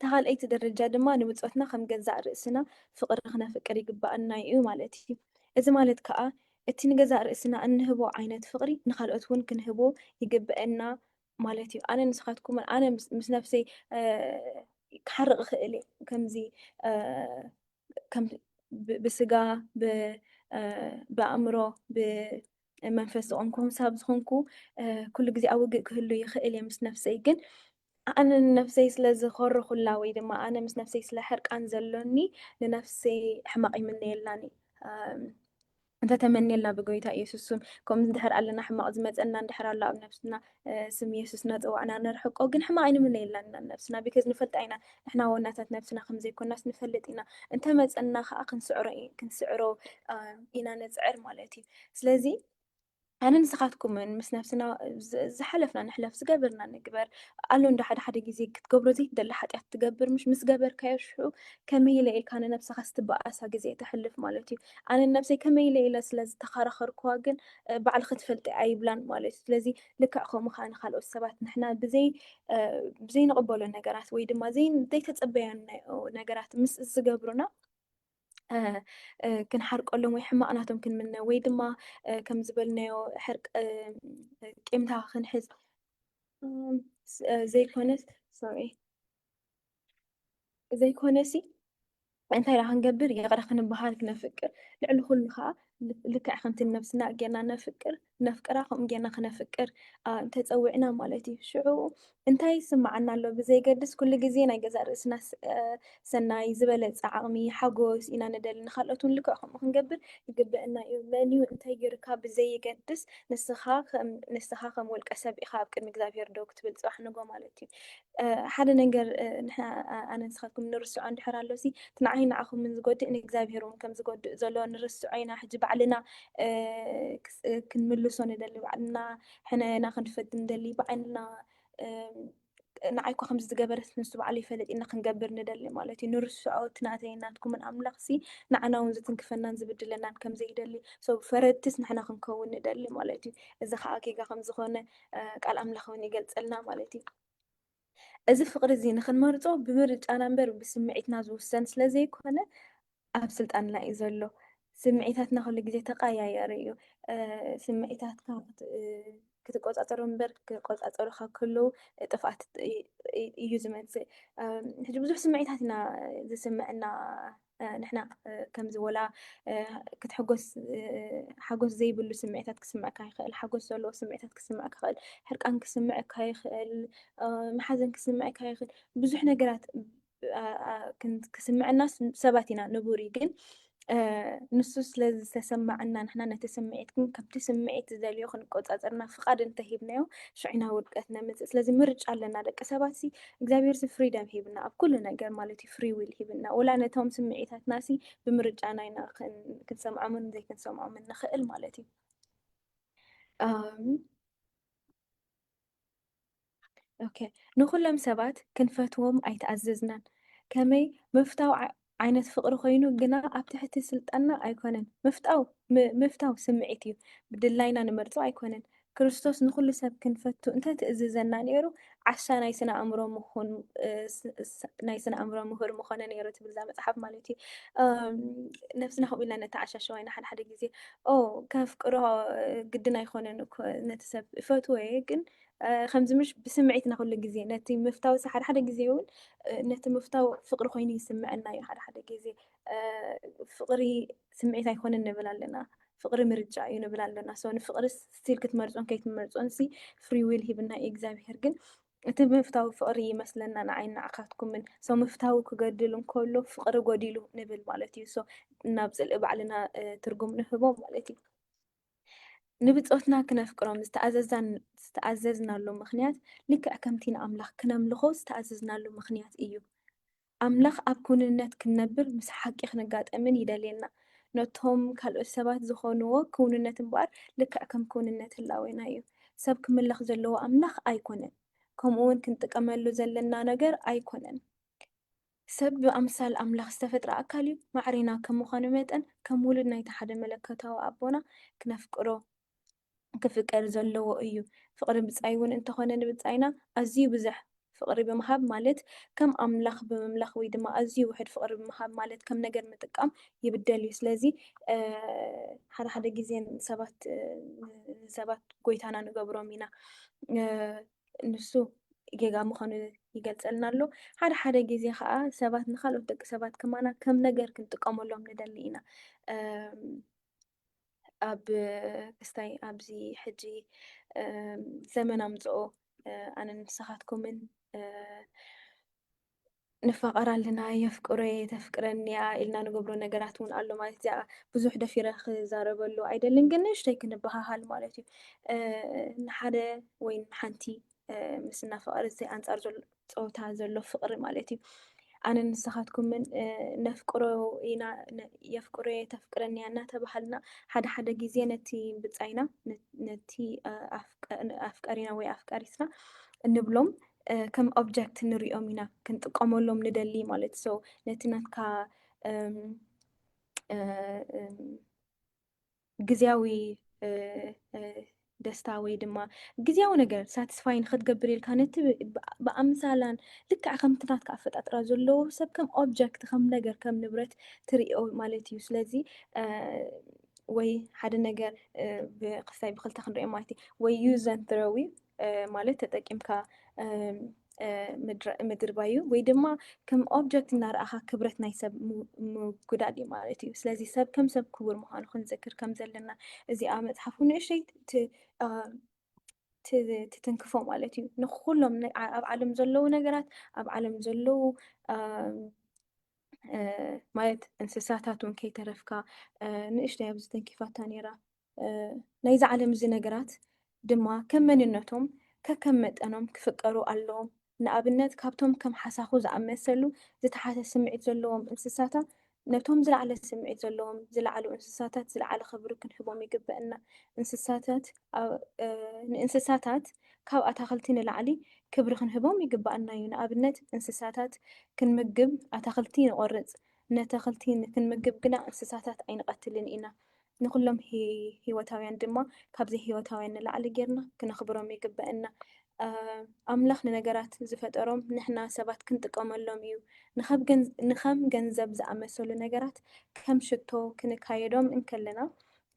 [SPEAKER 1] ተኻልአይቲ ደረጃ ድማ ንብፆትና ከም ገዛእ ርእስና ፍቅሪ ክነፍቅር ይግባአና እዩ ማለት እዩ። እዚ ማለት ከዓ እቲ ንገዛእ ርእስና እንህቦ ዓይነት ፍቅሪ ንካልኦት እውን ክንህቦ ይግብአና ማለት እዩ። ኣነ ንስኻትኩም ኣነ ምስ ነፍሰይ ክሓርቕ ክእል እየ ከምዚ ብስጋ ብኣእምሮ ብመንፈስ ዝኮንኩ ሳብ ዝኮንኩ ኩሉ ግዜ ኣብ ውግእ ክህሉ ይኽእል እየ ምስ ነፍሰይ ግን ኣነ ንነፍሰይ ስለዝኮርኩላ ወይ ድማ ኣነ ምስ ነፍሰይ ስለ ሕርቃን ዘሎኒ ንነፍሰይ ሕማቅ ይምነየላኒ እንተተመንየላ ብጎይታ ኢየሱስን ከምዚ እንድሕር ኣለና ሕማቅ ዝመፀና እንድሕር ኣሎ ኣብ ነፍስና ስም ኢየሱስ እናፀዋዕና ነርሕቆ ግን ሕማቅ ይንምነየላና ነፍስና ቢከዝ ንፈልጣ ኢና ንሕና ወናታት ነፍስና ከምዘይኮናስ ንፈልጥ ኢና እንተመፀና ከዓ ክንስዕሮ ኢና ነፅዕር ማለት እዩ። ስለዚ ኣነ ንስኻትኩምን ምስ ነፍስና ዝሓለፍና ንሕለፍ ዝገበርና ንግበር ኣሎ እንዶ ሓደ ሓደ ግዜ ክትገብሮ ዘይትደሊ ሓጢኣት ትገብር ምስ ገበርካዮ ሽዑ ከመይ ኢለ ኢልካ ንነፍስኻ ስትበኣሳ ግዜ ተሕልፍ ማለት እዩ። ኣነ ነፍሰይ ከመይ ኢለ ኢለ ስለዝተኸራኸርክዋ ግን ባዕልኺ ትፈልጢ ኣይብላን ማለት እዩ። ስለዚ ልክዕ ከምኡ ከዓ ንካልኦት ሰባት ንሕና ብዘይ ንቕበሎ ነገራት ወይ ድማ ዘይተፀበያናዮ ነገራት ምስ ዝገብሩና ክንሓርቀሎም ወይ ሕማቅናቶም ክንምነ ወይ ድማ ከም ዝበልናዮ ሕርቅ ቂምታ ክንሕዝ ዘይኮነሲ እንታይ ዳ ክንገብር ይቅረ ክንበሃል ክነፍቅር ልዕሊ ኩሉ ከዓ ልክዕ ከምቲ ነፍስና ጌርና ነፍቅራ ከምኡ ጌርና ክነፍቅር እንተፀዊዕና ማለት እዩ። ሽዑ እንታይ ይስማዓና ኣሎ ብዘይገድስ ኩሉ ግዜ ናይ ገዛእ ርእስና ሰናይ ዝበለፀ ዓቅሚ ሓጎስ ኢና ንደሊ ንካልኦት እውን ልክዕ ከምኡ ክንገብር ይግብአና እዩ። ለንዩ እንታይ ጌርካ ብዘይገድስ ንስኻ ከም ውልቀ ሰብ ኢኻ ኣብ ቅድሚ እግዚኣብሔር ዶ ክትብል ፅባሕ ንጎ ማለት እዩ። ሓደ ነገር ኣነ ንስኻትኩም ንርስዖ እንድሕር ኣሎ ሲ ትንዓይ ንዓኹም ምን ዝጎድእ ንእግዚኣብሔር እውን ከም ዝጎድእ ዘሎ ንርስዖ ኢና ሕጂ ባዕልና ክንምልሶ ንደሊ ባዕልና ሕነና ክንፈድ ንደሊ ባዕልና ንዓይ እኳ ከምዚ ዝገበረት ንሱ ባዕሉ ይፈለጥ ኢና ክንገብር ንደሊ ማለት እዩ። ንርስዖ ትናተይ ናትኩምን ኣምላኽ ሲ ንዓና እውን ዝትንክፈናን ዝብድለናን ከም ዘይደሊ ፈረድትስ ንሕና ክንከውን ንደሊ ማለት እዩ። እዚ ከዓ ጌጋ ከም ዝኾነ ቃል ኣምላኽ እውን ይገልፀልና ማለት እዩ። እዚ ፍቅሪ እዚ ንክንመርፆ ብምርጫና እምበር ብስምዒትና ዝውሰን ስለዘይኮነ ኣብ ስልጣንና እዩ ዘሎ። ስምዒታትና ኩሉ ግዜ ተቀያያሪ እዩ። ስምዒታትካ ክትቆፃፀሮ እምበር ክቆፃፀሩካ ከለዉ ጥፍኣት እዩ ዝመፅእ። ሕጂ ብዙሕ ስምዒታት ኢና ዝስምዐና ንሕና ከምዚ ወላ ክትሕጎስ ሓጎስ ዘይብሉ ስምዒታት ክስምዐካ ይኽእል፣ ሓጎስ ዘለዎ ስምዒታት ክስምዐካ ይኽእል፣ ሕርቃን ክስምዐካ ይኽእል፣ ማሓዘን ክስምዐካ ይኽእል፣ ብዙሕ ነገራት ክስምዐና ሰባት ኢና ንቡር ግን ንሱ ስለዝተሰማዐና ንሕና ነቲ ስምዒት ግን ከምቲ ስምዒት ዝደልዮ ክንቆፃፀርና ፍቃድ እንተሂብናዮ ሽዑና ውድቀት ነምፅእ። ስለዚ ምርጫ ኣለና ደቂ ሰባት ሲ እግዚኣብሔር ሲ ፍሪደም ሂብና ኣብ ኩሉ ነገር ማለት እዩ ፍሪ ዊል ሂብና ወላ ነቶም ስምዒታትና ሲ ብምርጫና ኢና ክንሰምዖምን ዘይክንሰምዖምን ንኽእል ማለት እዩ። ኦኬ ንኩሎም ሰባት ክንፈትዎም ኣይተኣዘዝናን። ከመይ ምፍታው ዓይነት ፍቅሪ ኮይኑ ግና ኣብ ትሕቲ ስልጣንና ኣይኮነን። ምፍታው ስምዒት እዩ ብድላይና ንመርፆ ኣይኮነን። ክርስቶስ ንኩሉ ሰብ ክንፈቱ እንተትእዝዘና ነይሩ ዓሻ ናይ ስነ ኣእምሮ ምሁር ምኾነ ነይሩ ትብል እዛ መፅሓፍ ማለት እዩ። ነፍስና ከምኡ ኢልና ነተዓሻሸዋ ኢና ሓደ ሓደ ግዜ ከፍቅሮ ግድን ኣይኮነን እኮ ነቲ ሰብ ፈትዎ እየ ግን ከምዚ ምሽ ብስምዒትና ኩሉ ግዜ ነቲ ምፍታው ሓደ ሓደ ግዜ እውን ነቲ ምፍታው ፍቅሪ ኮይኑ ይስምዐና እዩ። ሓደ ሓደ ግዜ ፍቅሪ ስምዒት ኣይኮነን ንብል ኣለና፣ ፍቅሪ ምርጫ እዩ ንብል ኣለና። ሰው ንፍቅሪ ስቲል ክትመርፆን ከይትመርፆን ሲ ፍሪ ዊል ሂብና እዩ እግዚኣብሔር ግን እቲ ምፍታዊ ፍቅሪ ይመስለና ንዓይ ንዓኻትኩምን ሰው ምፍታዊ ክገድል እንከሎ ፍቅሪ ጎዲሉ ንብል ማለት እዩ። ናብ ፅልኢ ባዕልና ትርጉም ንህቦ ማለት እዩ። ንብፆትና ክነፍቅሮም ዝተኣዘዝናሉ ምክንያት ልክዕ ከምቲ ንኣምላኽ ክነምልኾ ዝተኣዘዝናሉ ምክንያት እዩ። ኣምላኽ ኣብ ክውንነት ክንነብር ምስ ሓቂ ክንጋጠምን ይደልየና። ነቶም ካልኦት ሰባት ዝኾንዎ ክውንነት እምበኣር ልክዕ ከም ክውንነት ህላዌና እዩ። ሰብ ክምለኽ ዘለዎ ኣምላኽ ኣይኮነን፣ ከምኡውን ክንጥቀመሉ ዘለና ነገር ኣይኮነን። ሰብ ብኣምሳል ኣምላኽ ዝተፈጥረ ኣካል እዩ። ማዕሪና ከም ምዃኑ መጠን ከም ውሉድ ናይቲ ሓደ መለኮታዊ ኣቦና ክነፍቅሮ ክፍቀር ዘለዎ እዩ። ፍቅሪ ብፃይ እውን እንተኾነ ንብፃይና ኣዝዩ ብዙሕ ፍቅሪ ብምሃብ ማለት ከም ኣምላኽ ብምምላኽ ወይ ድማ ኣዝዩ ውሕድ ፍቅሪ ብምሃብ ማለት ከም ነገር ምጥቃም ይብደል እዩ። ስለዚ ሓደ ሓደ ግዜ ሰባት ጎይታና ንገብሮም ኢና ንሱ ጌጋ ምዃኑ ይገልፀልና ኣሎ። ሓደ ሓደ ግዜ ከዓ ሰባት ንካልኦት ደቂ ሰባት ከማና ከም ነገር ክንጥቀመሎም ንደሊ ኢና። ኣብ ክስታይ ኣብዚ ሕጂ ዘመን ኣምፅኦ ኣነ ንስኻትኩምን ንፋቐር ኣለና የፍቅሮ ተፍቅረኒ እያ ኢልና ንገብሮ ነገራት እውን ኣሎ ማለት እዚኣ ብዙሕ ደፊረ ክዛረበሉ ኣይደልን፣ ግን ንእሽተይ ክንበሃሃል ማለት እዩ። ንሓደ ወይ ንሓንቲ ምስ እናፈቐረ ዘይ ኣንፃር ዘሎ ፀወታ ዘሎ ፍቅሪ ማለት እዩ። ኣነ ንስኻትኩምን ነፍቅሮ ኢና የፍቅሮ ተፍቅረኒ እያ እናተባሃልና ሓደ ሓደ ግዜ ነቲ ብፃይና ነቲ ኣፍቃሪና ወይ ኣፍቃሪትና እንብሎም ከም ኦብጀክት ንሪኦም ኢና ክንጥቀመሎም ንደሊ ማለት ሰው ነቲ ናትካ ግዝያዊ ደስታ ወይ ድማ ግዝያዊ ነገር ሳቲስፋይ ንክትገብር ኢልካ ነቲ ብኣምሳላን ልክዕ ከምቲ ናትካ ኣፈጣጥራ ዘለዎ ሰብ ከም ኦብጀክት ከም ነገር ከም ንብረት ትሪኦ ማለት እዩ። ስለዚ ወይ ሓደ ነገር ብክስታይ ብክልተ ክንሪኦ ማለት እዩ። ወይ ዩዝ ኤንድ ትሮው ማለት ተጠቂምካ ምድርባዩ ወይ ድማ ከም ኦብጀክት እናረኣኻ ክብረት ናይ ሰብ ምጉዳድ እዩ ማለት እዩ። ስለዚ ሰብ ከም ሰብ ክቡር ምዃኑ ክንዝክር ከም ዘለና እዚኣ መፅሓፍ ንእሽተይ ትትንክፎ ማለት እዩ። ንኩሎም ኣብ ዓለም ዘለው ነገራት ኣብ ዓለም ዘለው ማለት እንስሳታት እውን ከይተረፍካ ንእሽተይ ኣብዚ ተንኪፋታ ነይራ። ናይዚ ዓለም እዚ ነገራት ድማ ከም መንነቶም ከከም መጠኖም ክፍቀሩ ኣለዎም። ንኣብነት ካብቶም ከም ሓሳኹ ዝኣመሰሉ ዝተሓተ ስምዒት ዘለዎም እንስሳታት ነቶም ዝለዓለ ስምዒት ዘለዎም ዝለዓሉ እንስሳታት ዝለዓለ ክብሪ ክንህቦም ይግበአና። ንእንስሳታት ካብ ኣታኽልቲ ንላዕሊ ክብሪ ክንህቦም ይግባአና እዩ። ንኣብነት እንስሳታት ክንምግብ ኣታኽልቲ ንቆርፅ፣ ነተኽልቲ ክንምግብ ግና እንስሳታት ኣይንቐትልን ኢና። ንኩሎም ሂወታውያን ድማ ካብዘይ ሂወታውያን ንላዕሊ ጌርና ክነኽብሮም ይግበአና። ኣምላኽ ንነገራት ዝፈጠሮም ንሕና ሰባት ክንጥቀመሎም እዩ። ንከም ገንዘብ ዝኣመሰሉ ነገራት ከም ሽቶ ክንካየዶም እንከለና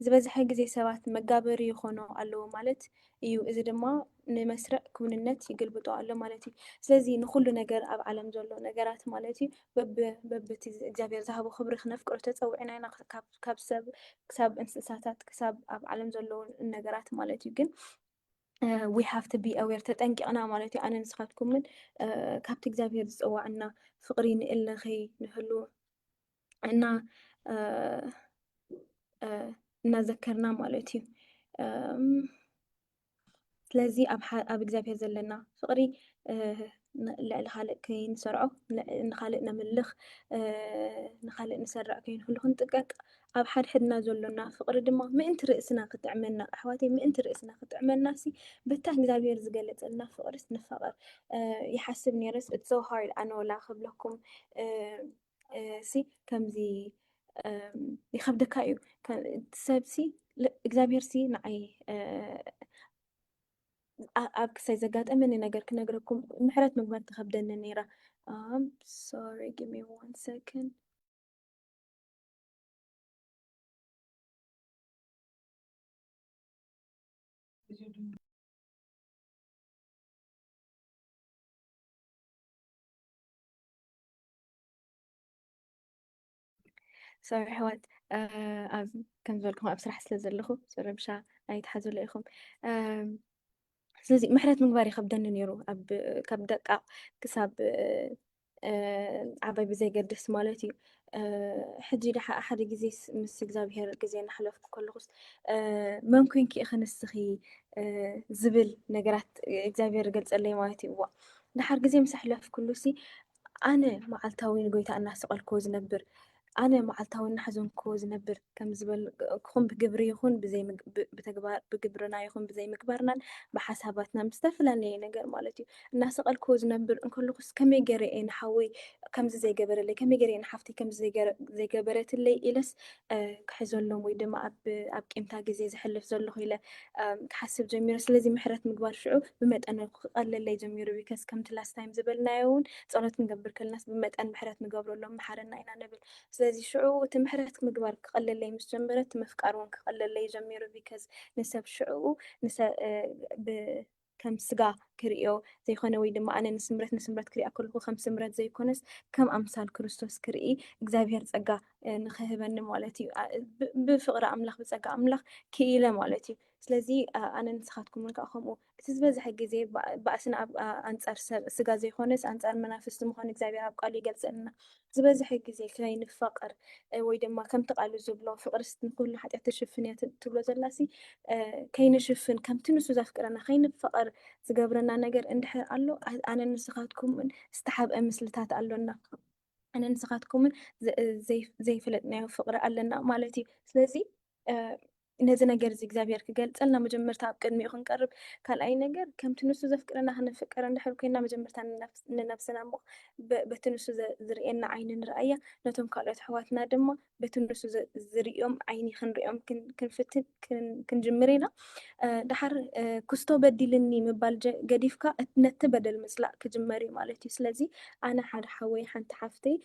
[SPEAKER 1] ዝበዝሐ ግዜ ሰባት መጋበሪ ይኾኑ ኣለዎ ማለት እዩ። እዚ ድማ ንመስርዕ ክውንነት ይግልብጦ ኣሎ ማለት እዩ። ስለዚ ንኩሉ ነገር ኣብ ዓለም ዘሎ ነገራት ማለት እዩ በብቲ እግዚኣብሔር ዝሃቦ ክብሪ ክነፍቅሮ ተፀዊዕና ኢና ካብ ሰብ ክሳብ እንስሳታት ክሳብ ኣብ ዓለም ዘለው ነገራት ማለት እዩ። ግን ዊ ሃቭ ቱ ቢ ኣዌር ተጠንቂቕና ማለት እዩ። ኣነ ንስኻትኩምን ካብቲ እግዚኣብሔር ዝፅዋዕና ፍቅሪ ንእለኸይ ንህሉ እና እናዘከርና ማለት እዩ። ስለዚ ኣብ እግዚኣብሔር ዘለና ፍቅሪ ልዕሊ ካልእ ከይንሰርዖ ንካልእ ነምልኽ ንካልእ ንሰርዕ ከይንህሉ ክንጥቀቅ ኣብ ሓድሕድና ዘሎና ፍቅሪ ድማ ምእንቲ ርእስና ክጥዕመና ኣሕዋተይ ምእንቲ ርእስና ክጥዕመና ሲ በታ እግዚኣብሔር ዝገለፀልና ፍቅሪስ ንፋቐር ይሓስብ ነይረስ ኢትስ ሶ ሃርድ ኣነ ወላ ክብለኩም ሲ ከምዚ ይከብደካ እዩ ሰብሲ እግዚኣብሔር ሲ ንዓይ ኣብ ክሳይ ዘጋጠመኒ ነገር ክነግረኩም ምሕረት ምግባር ትከብደኒ ነይራ። sorry give me 1 second sorry ኣሕዋት ከም ዝበልኩም ኣብ ስራሕ ስለ ዘለኹ ረብሻ ኣይትሓዝሉ ኢኹም። ስለዚ ምሕረት ምግባር ይከብደኒ ነይሩ ካብ ደቃቅ ክሳብ ዓባይ ብዘይገድስ ማለት እዩ። ሕጂ ድሓ ሓደ ግዜ ምስ እግዚኣብሔር ግዜ እናሕለፍኩ ከለኹስ መን ኮንኪ ኢኺ ንስኺ ዝብል ነገራት እግዚኣብሔር ገልፀለይ ማለት እዩ። ድሓር ግዜ ምስ ኣሕለፍኩሉሲ ኣነ መዓልታዊ ንጎይታ እናሰቐልክዎ ዝነብር ኣነ መዓልታዊ እናሓዘንክዎ ዝነብር ከም ዝበል ክኹን ብግብሪ ይኹን ብተግባር ብግብርና ይኹን ብዘይምግባርናን ብሓሳባትና ምዝተፈላለየ ነገር ማለት እዩ እናሰቐልክዎ ዝነብር እንከለኹስ ከመይ ገይረ እየ ንሓወይ ከምዚ ዘይገበረለይ ከመይ ገይረ እየ ንሓፍተይ ከምዚ ዘይገበረትለይ ኢለስ ክሕዘሎም ወይ ድማ ኣብ ቂምታ ግዜ ዝሕልፍ ዘለኹ ኢለ ክሓስብ ጀሚረ። ስለዚ ምሕረት ምግባር ሽዑ ብመጠን ክቐለለይ ጀሚሩ ቢከስ ከምቲ ላስት ታይም ዝበልናዮ እውን ፀሎት ክንገብር ከለናስ ብመጠን ምሕረት ንገብረሎም መሓረና ኢና ንብል። ስለዚ ሽዑ እቲ ምሕረት ምግባር ክቐለለይ ምስ ጀመረ እቲ ምፍቃር እውን ክቐለለይ ጀሚሩ ቢከዝ ንሰብ ሽዑ ከም ስጋ ክሪኦ ዘይኮነ ወይ ድማ ኣነ ንስምረት ክሪኣ ከለኹ ከም ስምረት ዘይኮነስ ከም ኣምሳል ክርስቶስ ክርኢ እግዚኣብሔር ፀጋ ንክህበኒ ማለት እዩ። ብፍቅሪ ኣምላኽ ብፀጋ ኣምላኽ ክኢለ ማለት እዩ። ስለዚ ኣነ ንስኻትኩም እውን ከዓ ከምኡ እቲ ዝበዝሐ ግዜ ባእስና ኣብ ኣንፃር ሰብ ስጋ ዘይኮነስ ኣንፃር መናፍስቲ ምዃኑ እግዚኣብሔር ኣብ ቃሉ ይገልፀልና። ዝበዝሐ ግዜ ከይንፋቀር ወይ ድማ ከምቲ ቃሉ ዝብሎ ፍቅሪ ንኩሉ ሓጢኣት ትሽፍን እያ ትብሎ ዘላሲ ከይንሽፍን ከምቲ ንሱ ዘፍቅረና ከይንፈቀር ዝገብረና ነገር እንድሕር ኣሎ ኣነ ንስኻትኩምን ዝተሓብአ ምስልታት ኣሎና ኣነ ንስኻትኩምን ዘይፈለጥናዮ ፍቅሪ ኣለና ማለት እዩ። ስለዚ ነዚ ነገር እዚ እግዚኣብሔር ክገልፀልና መጀመርታ ኣብ ቅድሚኡ ክንቀርብ ካልኣይ ነገር ከምቲ ንሱ ዘፍቅረና ክንፍቀር እንድሕር ኮይና መጀመርታ ንነብስና እሞ በቲ ንሱ ዝርአየና ዓይኒ ንርኣያ ነቶም ካልኦት ኣሕዋትና ድማ በቲ ንሱ ዝርኦም ዓይኒ ክንሪኦም ክንፍትን ክንጅምር ኢና። ድሓር ክስቶ በዲልኒ ምባል ገዲፍካ ነቲ በደል ምፅላእ ክጅመር እዩ ማለት እዩ። ስለዚ ኣነ ሓደ ሓወይ ሓንቲ ሓፍተይ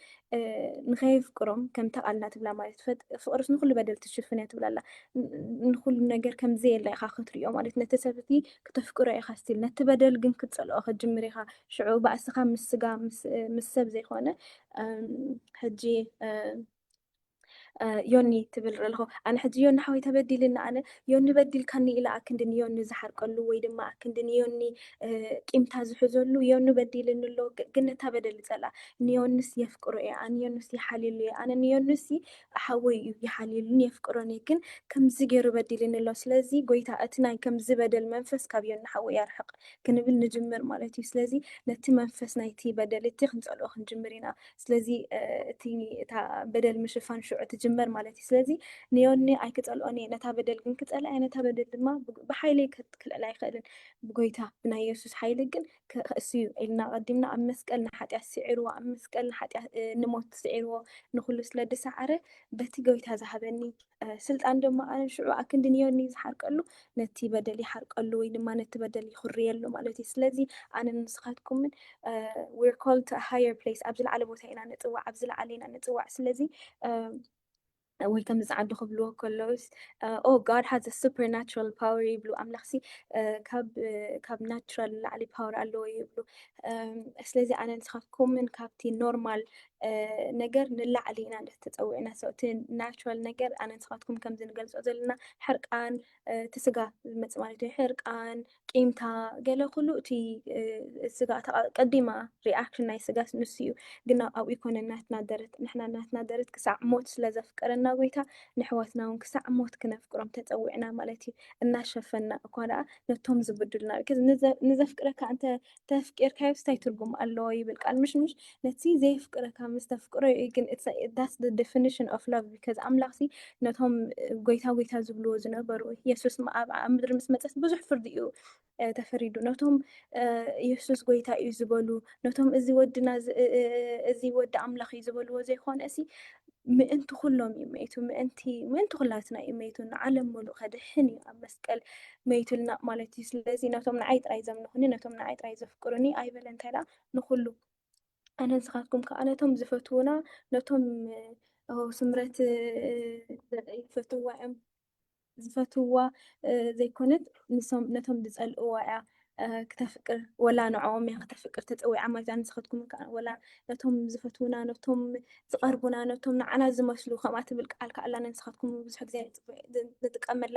[SPEAKER 1] ንኸየፍቅሮም ከምቲ ቃልና ትብላ ማለት ፍቅርስ ንኩሉ በደል ትሽፍን እያ ትብላላ ንኩሉ ነገር ከምዘየላ ኢኻ ክትሪኦ ማለት ነቲ ሰብ እቲ ክተፍቅሮ ኢኻ ስቲል ነቲ በደል ግን ክትፀልኦ ከጅምር ኢኻ ሽዑ ባእስኻ ምስ ስጋ ምስ ሰብ ዘይኮነ ሕጂ ዮኒ ትብል ረለኹ ኣነ ሕጂ ዮኒ ሓወይ ተበዲልና ኣነ ዮኒ በዲልካኒ ኢላ ኣክንዲ ንዮኒ ዝሓርቀሉ ወይ ድማ ኣክንዲ ንዮኒ ቂምታ ዝሕዘሉ ዮኒ በዲልኒ ኣሎ ግን ነታ በደል ይፀልኣ ንዮንስ የፍቅሮ እየ ንዮንስ ይሓልሉ እየ ኣነ ንዮንስ ሓወይ እዩ ይሓልሉን የፍቅሮን እየ ግን ከምዚ ገይሩ በዲልኒ ኣሎ ስለዚ ጎይታ እቲ ናይ ከምዚ በደል መንፈስ ካብ ዮኒ ሓወይ ያርሕቕ ክንብል ንጅምር ማለት እዩ። ስለዚ ነቲ መንፈስ ናይቲ በደል እቲ ክንፀልኦ ክንጅምር ኢና። ስለዚ እታ በደል ምሽፋን ሽዑ ትጅመር ማለት እዩ። ስለዚ ንዮኒ ኣይክፀልኦን እየ ነታ በደል ግን ክፀልአ ነታ በደል ድማ ብሓይለይ ክልዕል ኣይክእልን ብጎይታ ብናይ የሱስ ሓይሊ ግን ክእስዩ ኢልና ቀዲምና ኣብ መስቀል ንሓጢኣት ስዒርዎ ኣብ መስቀል ንሓጢኣት ንሞት ስዒርዎ ንኩሉ ስለ ድሰዓረ በቲ ጎይታ ዝሃበኒ ስልጣን ድማ ኣነ ሽዑ ኣክንዲ ንዮኒ ዝሓርቀሉ ነቲ በደል ይሓርቀሉ ወይ ድማ ነቲ በደል ይኽርየሉ ማለት እዩ። ስለዚ ኣነ ንስኻትኩምን we're called to a higher place ኣብ ዝለዓለ ቦታ ኢና ንፅዋዕ ኣብ ዝለዓለ ኢና ንፅዋዕ ስለዚ ወይ ከም ዝዓዱ ክብልዎ ከለውስ God has a supernatural power ይብሉ ኣምላኽሲ ካብ ናቹራል ላዕሊ ፓወር ኣለዎ ይብሉ። ስለዚ ኣነ ንስኻትኩምን ካብቲ ኖርማል ነገር ንላዕሊ ኢና ተፀዊዕና እቲ ናቹራል ነገር ኣነ ንስኻትኩም ከምዚ ንገልፆ ዘለና ሕርቃን እቲ ስጋ ዝመፅእ ማለት እዩ ሕርቃን ቂምታ ገለ ኩሉ እቲ ስጋ ቀዲማ ሪኣክሽን ናይ ስጋ ንሱ እዩ ግን ኣብኡ ይኮነ እናተናደረት ንሕና እናተናደረት ክሳዕ ሞት ስለዘፍቀረና ጎይታ ንሕወትና እውን ክሳዕ ሞት ክነፍቅሮም ተፀዊዕና ማለት እዩ እናሸፈና እኳ ደኣ ነቶም ዝብድሉና ንዘፍቅረካ እንተ ተፍቂርካዮ ስታይ ትርጉም ኣለዎ ይብል ቃል ምሽ ነቲ ዘይፍቅረካ ምስ ተፍቅሮ ግን that's the definition of love because ኣምላኽ ነቶም ጎይታ ዝብልዎ ዝነበሩ ኢየሱስ ኣብ ምድሪ ምስ መፀስ ብዙሕ ፍርዲ እዩ ተፈሪዱ ነቶም ኢየሱስ ጎይታ እዩ ዝበሉ ነቶም እዚ ወድና እዚ ወዲ ኣምላኽ እዩ ዝበልዎ ዘይኮነ ምእንቲ ኩሎም እዩ መይቱ ምእንቲ ኩላትና እዩ መይቱ ንዓለም ሙሉእ ከድሕን እዩ ኣብ መስቀል መይቱልና ማለት እዩ። ስለዚ ነቶም ንዓይ ጥራይ ዘምልኹኒ ነቶም ንዓይ ጥራይ ዘፍቅሩኒ ኣይበለ እንታይ ደኣ ንኩሉ ኣነ ንስኻትኩም ከዓ ነቶም ዝፈትውና ነቶም ስምረት ዝፈትዋ እዮም ዝፈትዋ ዘይኮነት ነቶም ዝፀልእዋ እያ ክተፍቅር ወላ ንዖም እያ ክተፍቅር ተፀዊዓ ማለት ኣነ ንስኻትኩም ከዓ ወላ ነቶም ዝፈትውና ነቶም ዝቐርቡና ነቶም ንዓና ዝመስሉ ከምኣ ትብል ቃል ከኣላ ንስኻትኩም ብዙሕ ግዜ ንጥቀመላ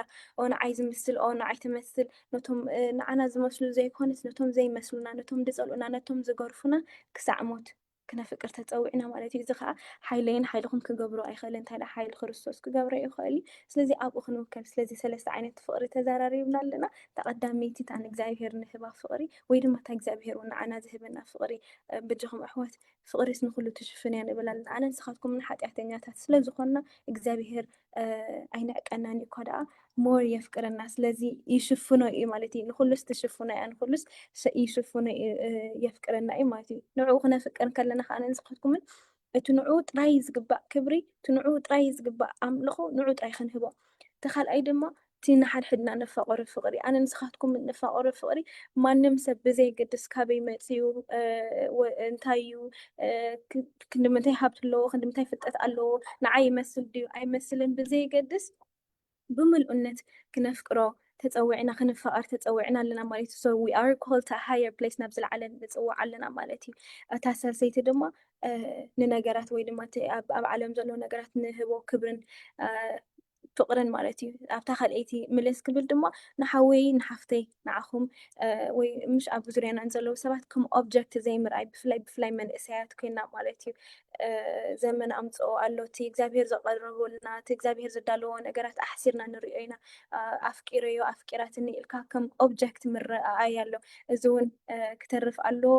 [SPEAKER 1] ንዓይ ዝምስል ንዓይ ትመስል ነቶም ንዓና ዝመስሉ ዘይኮነስ ነቶም ዘይመስሉና ነቶም ዝፀልኡና ነቶም ዝገርፉና ክሳዕ ሞት ክነፍቅር ተፀዊዕና ማለት እዩ። እዚ ከዓ ሓይለይን ሓይልኩም ክገብሮ ኣይኽእልን እንታይ ዳ ሓይሊ ክርስቶስ ክገብሮ ይኽእል እዩ። ስለዚ ኣብኡ ክንውከል ስለዚ ሰለስተ ዓይነት ፍቅሪ ተዘራሪብና ኣለና። ተቐዳመይቲ እታ ንእግዚኣብሔር ንህባ ፍቅሪ ወይ ድማ እታ እግዚኣብሔር እውን ንዓና ዝህበና ፍቅሪ ብጅኹም ኣሕዋት ፍቅሪስ ንኩሉ ትሽፍን እያ ንብል ኣለና። ኣነ ንስኻትኩም ሓጢኣተኛታት ስለዝኮንና እግዚኣብሔር ኣይንዕቀናን እኳ ደኣ ሞር የፍቅረና ስለዚ ይሽፍኖ እዩ ማለት እዩ። ንኩሉስ ትሽፍኖ እያ ንኩሉስ ይሽፍኖ የፍቅረና እዩ ማለት እዩ። ንዕኡ ክነፍቅር ከለና ከዓ ንስኻትኩምን እቲ ንዕኡ ጥራይ ዝግባእ ክብሪ እቲ ንዕኡ ጥራይ ዝግባእ ኣምልኾ ንዕኡ ጥራይ ክንህቦ እቲ ካልኣይ ድማ እቲ ንሓድሕድና ነፋቆሮ ፍቅሪ ኣነ ንስኻትኩም ነፋቆሮ ፍቅሪ ማንም ሰብ ብዘይገድስ ካበይ መፅኡ እንታይ እዩ ክንምንታይ ሃብቲ ኣለዎ ክንምንታይ ፍልጠት ኣለዎ ንዓይ ይመስል ድዩ ኣይመስልን ብዘይገድስ ብምልኡነት ክነፍቅሮ ተፀዊዕና ክንፈቃር ተፀዊዕና ኣለና ማለት እዩ። so we are called to a higher place ናብ ዝለዓለ ንፅዋዕ ኣለና ማለት እዩ። እታ ሳልሰይቲ ድማ ንነገራት ወይ ድማ ኣብ ዓለም ዘሎ ነገራት ንህቦ ክብርን ፍቅርን ማለት እዩ። ኣብታ ካልአይቲ ምልስ ክብል ድማ ንሓወይ ንሓፍተይ ንዓኹም ወይ ምሽ ኣብ ዙርያና ንዘለዉ ሰባት ከም ኦብጀክት ዘይምርኣይ ብፍላይ መንእሰያት ኮይና ማለት እዩ። ዘመን ኣምፅኦ ኣሎ እቲ እግዚኣብሔር ዘቀረበልና እቲ እግዚኣብሔር ዘዳለዎ ነገራት ኣሕሲርና ንሪኦ ኢና። ኣፍቂረዮ ኣፍቂራትኒ ኢልካ ከም ኦብጀክት ምርኣይ ኣሎ። እዚ እውን ክተርፍ ኣለዎ።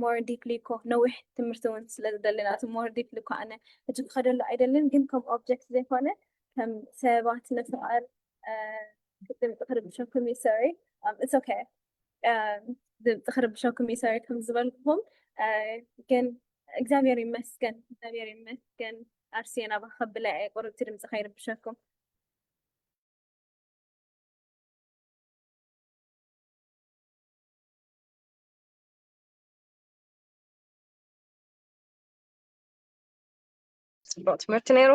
[SPEAKER 1] ሞር ዲፕሊ ኮ ነዊሕ ትምህርቲ እውን ስለዝደለና እቲ ሞር ዲፕሊ ኮ ኣነ እጅ ክኸደሉ ኣይደልን ግን ከም ኦብጀክት ዘይኮነ ከም ሰባት ንፍቃር ክርብሸኩም እዩ ሶሪ it's okay ክርብሸኩም እዩ ሶሪ ከም ዝበልኩም ግን እግዚአብሔር ይመስገን እግዚአብሔር ይመስገን ኣርሴና ባኸብላ ቁርብቲ ድምፂ ከይርብሸኩም
[SPEAKER 3] ጽቡቅ ትምህርቲ ነይሩ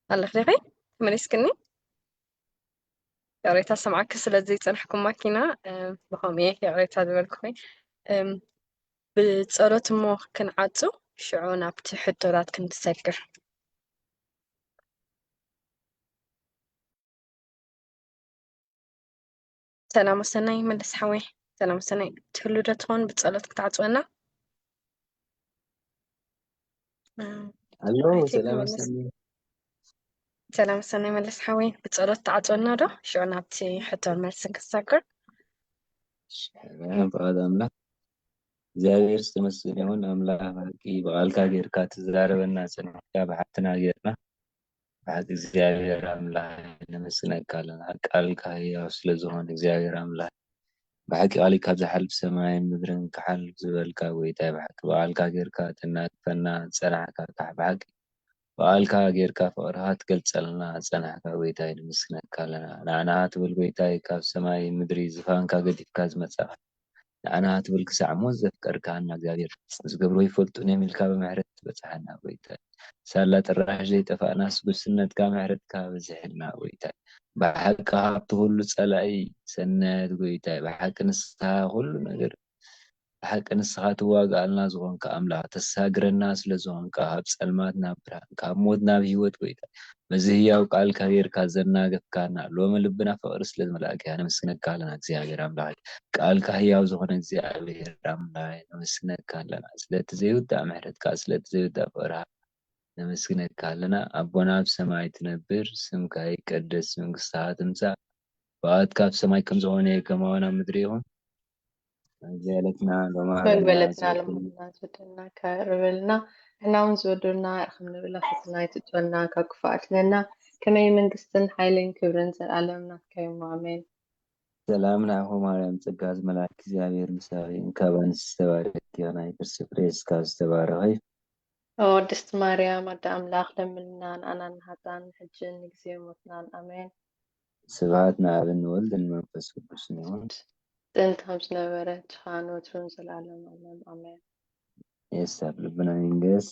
[SPEAKER 3] ኣለኽ ዲኺ ተመሊስክኒ ያሬታ ሰማዕክ ስለዚ ፀንሕኩም ማኪና ብኸምየ ያሬታ ዝበልኩ ብጸሎት እሞ ክንዓፁ ሽዑ ናብቲ ሕቶታት ክንሰግር ሰላም ወሰናይ መለስ ሓወይ ሰላም ወሰናይ ትህሉ ዶ ትኾን ብጸሎት ክትዓፅወና
[SPEAKER 2] ኣሎ ሰላም ወሰናይ
[SPEAKER 3] ሰላም ወሰናይ መለስ ሓወይ ብጸሎት ተዓፅወና ዶ ሽዑ ናብቲ ሕቶን መልስን ክሰግር
[SPEAKER 2] ብቃል ኣምላክ እግዚአብሔር ዝተመስገነ ይሁን ኣምላክ ባቂ በቃልካ ጌርካ ትዛረበና ፀኒሕካ ብሓፍትና ጌርና ብሓቂ እግዚአብሔር ኣምላክ ነመስግነካ ኣለና ቃልካ ህያው ስለዝኾነ እግዚአብሔር ኣምላክ ብሓቂ ቃልካ ካብ ዝሓልፍ ሰማይን ምድርን ክሓልፍ ዝበልካ ጎይታ ብሓቂ በቃልካ ጌርካ ተናግፈና ፀናሕካ ብሓቂ በቃልካ ጌርካ ፍቅርካ ትገልፀልና ፀናሕካ ጎይታ ነመስግነካ ኣለና ንዓና ትብል ጎይታ ካብ ሰማይ ምድሪ ዝፋንካ ገዲፍካ ዝመፀኻ ንዓና ትብል ክሳዕ ሞት ዘፍቀርካና እግዚአብሔር ዝገብሮ ይፈልጡን እዮም ኢልካ ብምሕረት ትበፅሓና ጎይታ ሳላ ጥራሽ ዘይጠፋእና ስጉስነትካ ምሕረትካ በዚሕልና ጎይታ ብሓቂ ካብቲ ኩሉ ፀላኢ ሰናየት ጎይታ ብሓቂ ንስኻ ኩሉ ነገር ብሓቂ ንስኻ ትዋጋኣልና ዝኾንካ ኣምላኽ ተሳግረና ስለዝኾንካ ካብ ፀልማት ናብ ብርሃን ካብ ሞት ናብ ሂወት ጎይታ በዚ ህያው ቃልካ ጌርካ ዘናገፍካና ሎሚ ልብና ፍቅሪ ስለዝመልአካ ነመስግነካ ኣለና እግዚአብሔር ኣምላክ ቃልካ ህያው ዝኾነ እግዚአብሔር ኣምላክ ነመስግነካ ኣለና ስለቲ ዘይውዳእ ምሕረትካ ስለቲ ዘይውዳእ ፍቅርካ ነመስግነካ ኣለና ኣቦና ኣብ ሰማይ ትነብር ስምካ ይቀደስ መንግስትካ ትምፃእ ፈቃድካ ኣብ ሰማይ ከም ዝኾነ ከማውን ኣብ ምድሪ ይኹን ዘያለትና
[SPEAKER 3] በልበለትና ለሙና ዝወደልና ከርብልና ንሕና እውን ዝወደልና ኢኹም ንብላ ፈተና ይትፅወና ካብ ክፉኣት ለና ከመይ መንግስትን ሓይልን ክብርን ዘለኣለም ናትካ እዩ ኣሜን
[SPEAKER 2] ሰላም ናኹም ማርያም ጸጋ ዝመልአክ እግዚአብሔር ምሳሌን ካብ አንስቲ ዝተባረክ ናይ ክርስቶስ ፍሬስ ካብ ዝተባረኸ
[SPEAKER 3] ቅድስት ማርያም ኣደ ኣምላኽ ለምልና ንኣና ንሃጣን ሕጅን ግዜ ሞትናን ኣሜን
[SPEAKER 2] ስብሐት ንኣብን ወልድን መንፈስ ቅዱስን ይሁን
[SPEAKER 3] ጥንት ከም ዝነበረ ችኻን ወትሩን ዘለዓለም ኣሜን
[SPEAKER 2] የሳብ ልብና ይንገስ